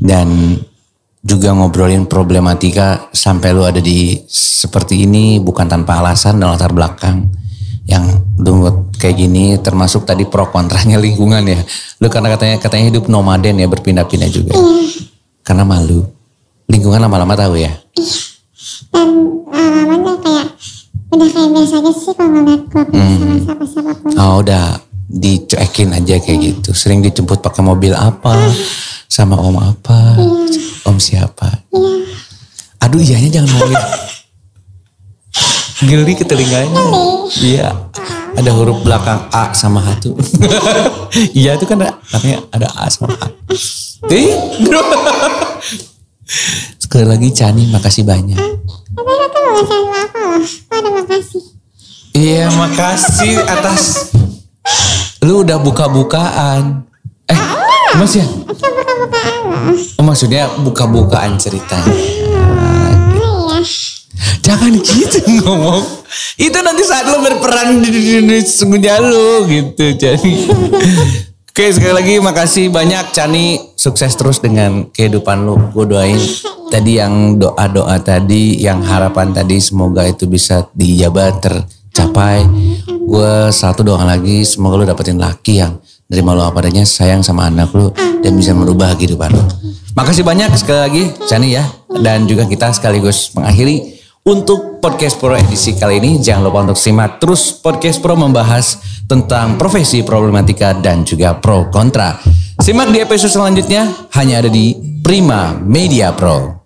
S1: dan juga ngobrolin problematika sampai lu ada di seperti ini bukan tanpa alasan dan latar belakang yang lu kayak gini, termasuk tadi pro kontranya lingkungan ya. Lu karena katanya hidup nomaden ya, berpindah-pindah juga. Karena malu. Lingkungan lama-lama tahu ya.
S2: Dan lama-lama kayak udah kayak biasa aja sih kalau ngeliat gue sama siapa-siapa pun.
S1: Oh udah dicuekin aja kayak gitu. Sering dijemput pakai mobil apa, sama om apa, om siapa. Aduh iyanya jangan ngomongin. Geli ke telinganya. Iya. Ada huruf belakang A sama H tuh. Iya itu kan namanya ada A sama H. Sekali lagi Chani, makasih banyak.
S2: Tapi lo tuh gak cari apa loh. Ada makasih.
S1: Iya makasih atas. Lu udah buka-bukaan. Mas ya?
S2: Itu buka-bukaan loh.
S1: Oh, maksudnya buka-bukaan ceritanya.
S2: Iya.
S1: Jangan gitu ngomong. Itu nanti saat lo berperan di sungguhnya lo gitu Chani. Oke sekali lagi makasih banyak Chani. Sukses terus dengan kehidupan lo. Gue doain tadi yang doa-doa tadi, yang harapan tadi semoga itu bisa dijabah tercapai. Gue satu doa lagi semoga lo dapetin laki yang nerima lo apa adanya, sayang sama anak lo dan bisa merubah kehidupan lo. Makasih banyak sekali lagi Chani ya. Dan juga kita sekaligus mengakhiri untuk Podcast Pro edisi kali ini. Jangan lupa untuk simak terus Podcast Pro membahas tentang profesi, problematika dan juga pro kontra. Simak di episode selanjutnya hanya ada di Prima Media Pro.